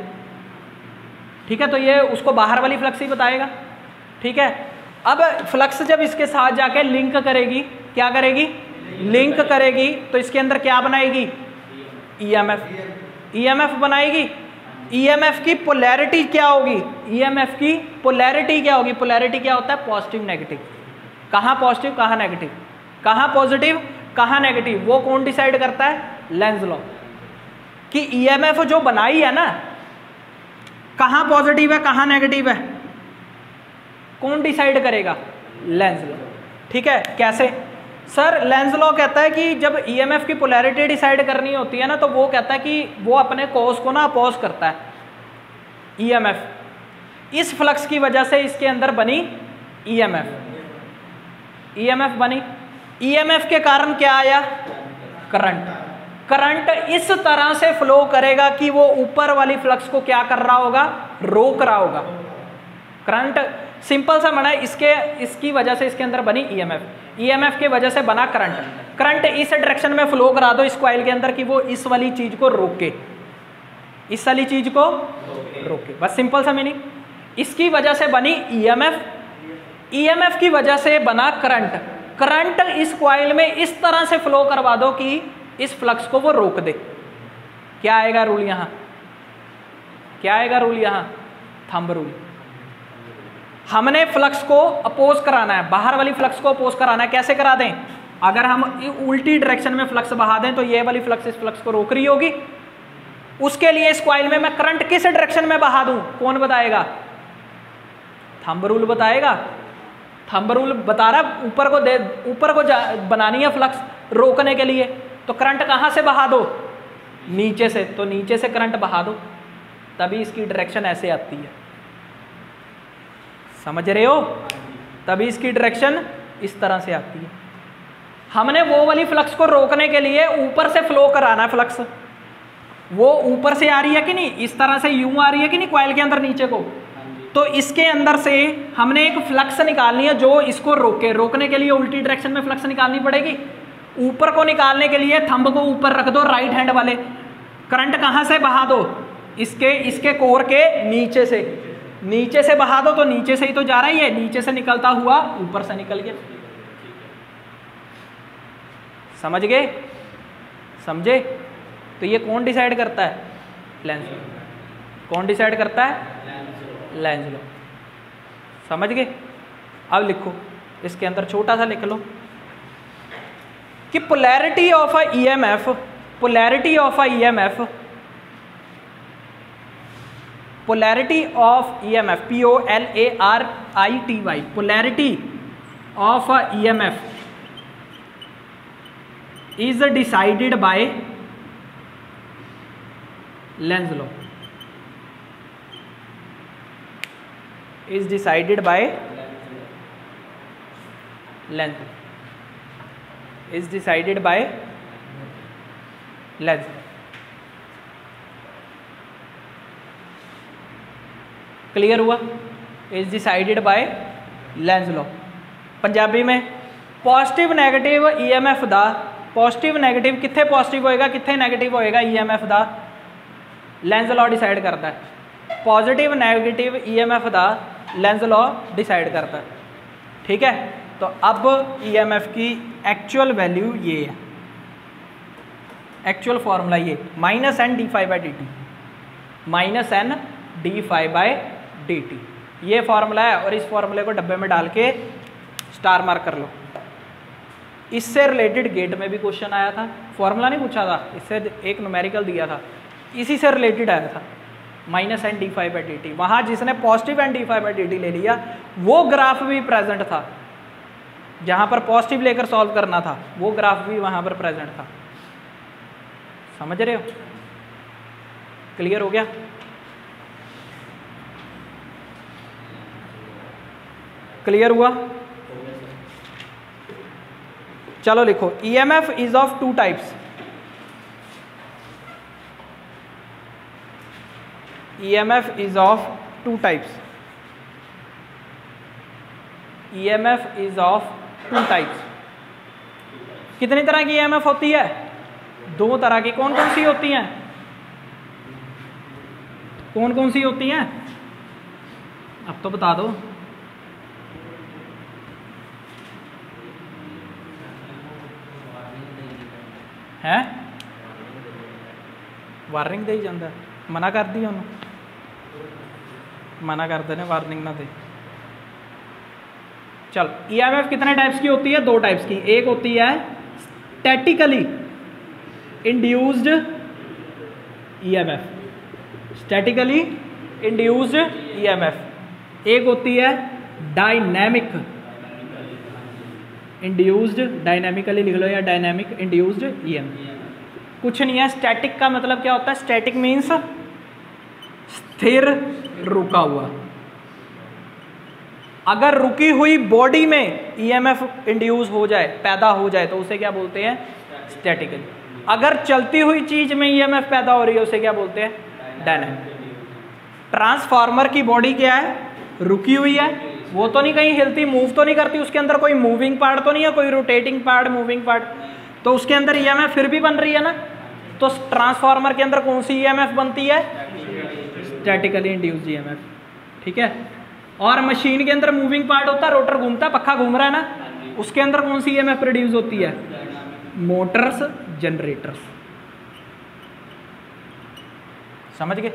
ठीक है। तो ये उसको बाहर वाली फ्लक्स ही बताएगा, ठीक है। अब फ्लक्स जब इसके साथ जाके लिंक करेगी, क्या करेगी? लिंक करेगी, तो इसके अंदर क्या बनाएगी? ईएमएफ बनाएगी। ईएमएफ की पोलैरिटी क्या होगी? ईएमएफ की पोलैरिटी क्या होगी? पोलैरिटी क्या होता है? Positive negative. कहाँ पॉजिटिव, कहाँ नेगेटिव, कहाँ पॉजिटिव, कहाँ नेगेटिव, वो कौन डिसाइड करता है? Lenz law. कि ईएमएफ जो बनाई है ना, कहाँ पॉजिटिव है कहाँ नेगेटिव है, कौन डिसाइड करेगा? लेंज लॉ, ठीक है। कैसे? सर लेंज लॉ कहता है कि जब ईएमएफ की पोलैरिटी डिसाइड करनी होती है ना, तो वो कहता है कि वो अपने कोस को ना अपोज करता है ईएमएफ। इस फ्लक्स की वजह से इसके अंदर बनी ईएमएफ बनी। ईएमएफ के कारण क्या आया? करंट इस तरह से फ्लो करेगा कि वो ऊपर वाली फ्लक्स को क्या कर रहा होगा? रोक रहा होगा। करंट सिंपल सा बना, इसकी वजह से इसके अंदर बनी ईएमएफ की वजह से बना करंट इस डायरेक्शन में फ्लो करा दो इस कॉइल के अंदर कि वो इस वाली चीज को रोके, इस वाली चीज को रोके। बस सिंपल सा मीनिंग। इसकी वजह से बनी ईएमएफ की वजह से बना करंट इस कॉइल में इस तरह से फ्लो करवा दो कि इस फ्लक्स को वो रोक दे। क्या आएगा रूल यहां? क्या आएगा रूल यहां? Thumb rule. हमने फ्लक्स को अपोज कराना है, बाहर वाली फ्लक्स को अपोज कराना है। कैसे करा दें? अगर हम उल्टी डायरेक्शन में फ्लक्स बहा दें तो ये वाली फ्लक्स इस फ्लक्स को रोक रही होगी। उसके लिए इस कॉइल में मैं करंट किस डायरेक्शन में बहा दूं? कौन बताएगा? थंब रूल बताएगा। थंब रूल बता रहा ऊपर को बनानी है फ्लक्स रोकने के लिए, तो करंट कहां से बहा दो? नीचे से। तो नीचे से करंट बहा दो, तभी इसकी डायरेक्शन ऐसे आती है। समझ रहे हो? तभी इसकी डायरेक्शन इस तरह से आती है। हमने वो वाली फ्लक्स को रोकने के लिए ऊपर से फ्लो कराना है फ्लक्स। वो ऊपर से आ रही है कि नहीं? इस तरह से यूं आ रही है कि नहीं कॉइल के अंदर नीचे को? तो इसके अंदर से हमने एक फ्लक्स निकालनी है जो इसको रोके। रोकने के लिए उल्टी डायरेक्शन में फ्लक्स निकालनी पड़ेगी। ऊपर को निकालने के लिए थंब को ऊपर रख दो, राइट हैंड वाले। करंट कहाँ से बहा दो? इसके कोर के नीचे से। नीचे से बहा दो तो नीचे से ही तो जा रहा ही है, नीचे से निकलता हुआ ऊपर से निकल गया। समझ गए? समझे? तो ये कौन डिसाइड करता है? Lenz law. कौन डिसाइड करता है? Lenz law. समझ गए? अब लिखो, इसके अंदर छोटा सा लिख लो कि polarity of a EMF, polarity of a EMF, polarity of EMF, POLARITY, polarity of a EMF is decided by Lenz law, is decided by Lenz, is decided by Lenz. Clear हुआ? Is decided by Lenz law. Punjabi में positive negative EMF दा, positive negative कित्थे positive होएगा कित्थे negative होएगा EMF दा, Lenz law decide करता है। पॉजिटिव नैगेटिव ईएमएफ दा लेंज लॉ डिसाइड करता है। ठीक है, तो अब ईएमएफ की एक्चुअल वैल्यू ये है, एक्चुअल फॉर्मूला ये -n d∅/dt, -n d∅/dt, ये फॉर्मूला है। और इस फॉर्मूले को डब्बे में डाल के स्टार मार्क कर लो। इससे रिलेटेड गेट में भी क्वेश्चन आया था, फॉर्मूला नहीं पूछा था, इससे एक न्यूमेरिकल दिया था, इसी से रिलेटेड आया था, -n d∅/dt। वहाँ जिसने पॉजिटिव n d∅/dt ले लिया वो ग्राफ भी प्रेजेंट था, जहाँ पर पॉजिटिव लेकर सॉल्व करना था वो ग्राफ भी वहाँ पर प्रेजेंट था। समझ रहे हो? क्लियर हो गया? क्लियर हुआ? चलो लिखो, EMF is of two types, EMF is of two types, EMF is of two types. कितनी तरह की ईएमएफ होती है? दो तरह की। कौन कौन सी होती हैं? कौन कौन सी होती हैं? अब तो बता दो। है वार्निंग दे जाता है, मना कर दी उन्होंने, मना करते हैं वार्निंग ना दे। चल, ईएमएफ कितने टाइप्स की होती है? दो टाइप्स की। एक होती है statically induced EMF, statically induced EMF. एक होती है डायनेमिक इंड्यूस्ड, डायनेमिकली लिख लो या डायनेमिक इंड्यूस्ड ईएमएफ। कुछ नहीं है, स्टैटिक का मतलब क्या होता है? स्टैटिक मीन्स स्थिर, रुका हुआ। अगर रुकी हुई बॉडी में ईएमएफ इंड्यूस हो जाए, पैदा हो जाए, तो उसे क्या बोलते हैं? स्टैटिकली। अगर चलती हुई चीज में ईएमएफ पैदा हो रही है उसे क्या बोलते हैं? डायनेमिक। ट्रांसफार्मर की बॉडी क्या है? रुकी हुई है, वो तो नहीं कहीं हिलती, मूव तो नहीं करती, उसके अंदर कोई मूविंग पार्ट तो नहीं है, कोई रोटेटिंग पार्ट, मूविंग पार्ट, तो उसके अंदर ईएमएफ फिर भी बन रही है ना। तो ट्रांसफार्मर के अंदर कौन सी ईएमएफ बनती है? Statically induced EMF. ठीक है। और मशीन के अंदर मूविंग पार्ट होता है, रोटर घूमता है, पक्का घूम रहा है ना, उसके अंदर कौन सी ईएमएफ प्रोड्यूस होती है? Motors, generators. समझ गए?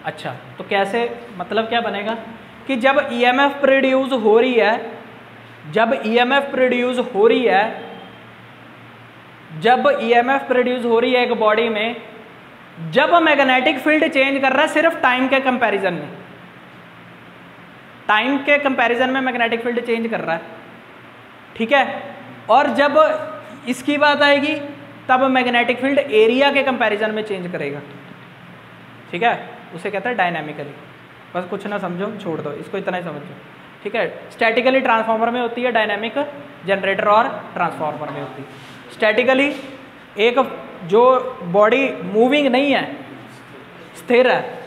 अच्छा, तो कैसे, मतलब क्या बनेगा कि जब ईएमएफ प्रोड्यूस हो रही है, जब ईएमएफ प्रोड्यूस हो रही है, जब ईएमएफ प्रोड्यूस हो रही है एक बॉडी में, जब मैग्नेटिक फील्ड चेंज कर रहा है सिर्फ टाइम के कंपैरिजन में, टाइम के कंपैरिजन में मैग्नेटिक फील्ड चेंज कर रहा है, ठीक है। और जब इसकी बात आएगी तब मैग्नेटिक फील्ड एरिया के कंपैरिजन में चेंज करेगा, ठीक है, उसे कहता है डायनामिकली। बस कुछ ना समझो, छोड़ दो इसको, इतना ही समझो, ठीक है। स्टैटिकली ट्रांसफार्मर में होती है, डायनामिक जनरेटर और ट्रांसफार्मर में होती है। स्टैटिकली एक जो बॉडी मूविंग नहीं है, स्थिर है,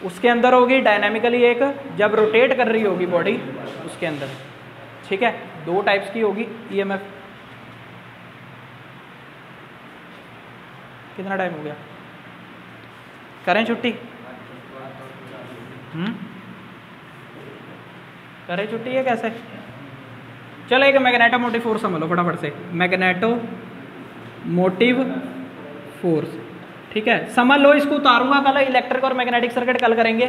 उसके अंदर होगी डायनामिकली एक, जब रोटेट कर रही होगी बॉडी उसके अंदर। ठीक है, दो टाइप्स की होगी ईएमएफ। कितना टाइम हो गया, करें छुट्टी? करें छुट्टी है कैसे? चलो एक मैग्नेटो मोटिव फोर्स समझ लो फटाफट से। मैग्नेटो मोटिव फोर्स, ठीक है, समझ लो। इसको उतारूंगा कल, इलेक्ट्रिक और मैग्नेटिक सर्किट कल करेंगे,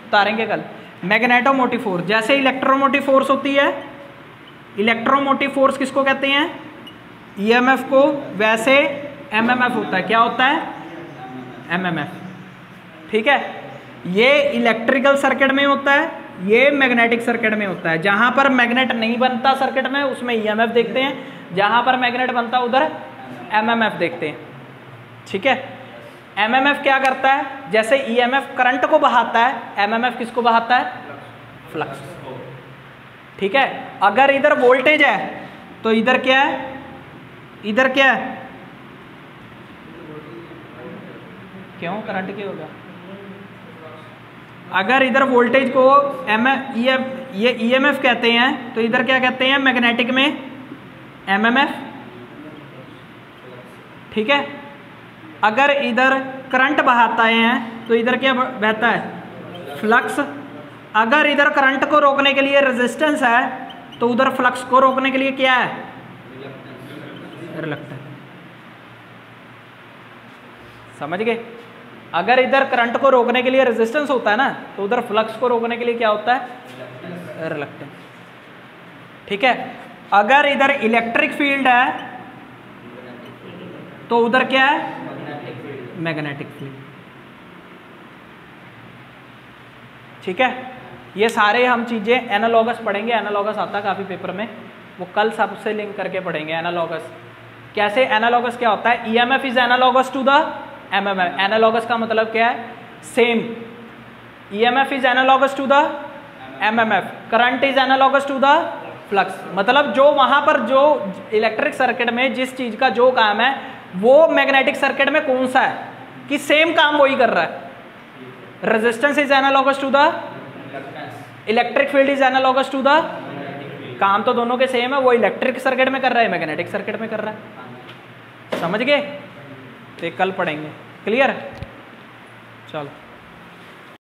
उतारेंगे कल। मैग्नेटो मोटिव फोर्स, जैसे इलेक्ट्रोमोटिव फोर्स होती है, इलेक्ट्रोमोटिव फोर्स किसको कहते हैं? ईएमएफ को, वैसे एमएमएफ होता है। क्या होता है? एमएमएफ। ठीक है, ये इलेक्ट्रिकल सर्किट में होता है, ये मैग्नेटिक सर्किट में होता है। जहां पर मैग्नेट नहीं बनता सर्किट में उसमें ईएमएफ देखते हैं, जहां पर मैग्नेट बनता उधर एमएमएफ देखते हैं। ठीक है, एमएमएफ क्या करता है? जैसे ईएमएफ करंट को बहाता है, एमएमएफ किसको बहाता है? फ्लक्स। ठीक है, अगर इधर वोल्टेज है तो इधर क्या है? इधर क्या है? क्यों करंट क्यों होगा? अगर इधर वोल्टेज को ये ईएमएफ कहते हैं तो इधर क्या कहते हैं? मैग्नेटिक में एमएमएफ। ठीक है, अगर इधर करंट बहाता है तो इधर क्या बहता है? फ्लक्स। अगर इधर करंट को रोकने के लिए रेजिस्टेंस है तो उधर फ्लक्स को रोकने के लिए क्या है? रिलक्टेंस। समझ गए? अगर इधर करंट को रोकने के लिए रेजिस्टेंस होता है ना, तो उधर फ्लक्स को रोकने के लिए क्या होता है? रिलक्टेंस। ठीक है, अगर इधर इलेक्ट्रिक फील्ड है तो उधर क्या है? Magnetic field. ठीक है, ये सारे हम चीजें एनालॉगस पढ़ेंगे, एनालॉगस आता है काफी पेपर में, वो कल सबसे लिंक करके पढ़ेंगे। एनालॉगस कैसे? एनालॉगस क्या होता है? EMF is analogous to the MMF. Analogous का मतलब क्या है? Same. EMF is analogous to the MMF, current is analogous to the flux. मतलब जो वहां पर जो इलेक्ट्रिक सर्किट में जिस चीज का जो काम है वो मैग्नेटिक सर्किट में कौन सा है कि सेम काम वही कर रहा है। Resistance is analogous to the electric field is analogous to the, काम तो दोनों के सेम है, वो इलेक्ट्रिक सर्किट में कर रहा है, मैग्नेटिक सर्किट में कर रहा है। समझ गए? तो कल पढ़ेंगे। क्लियर? चलो।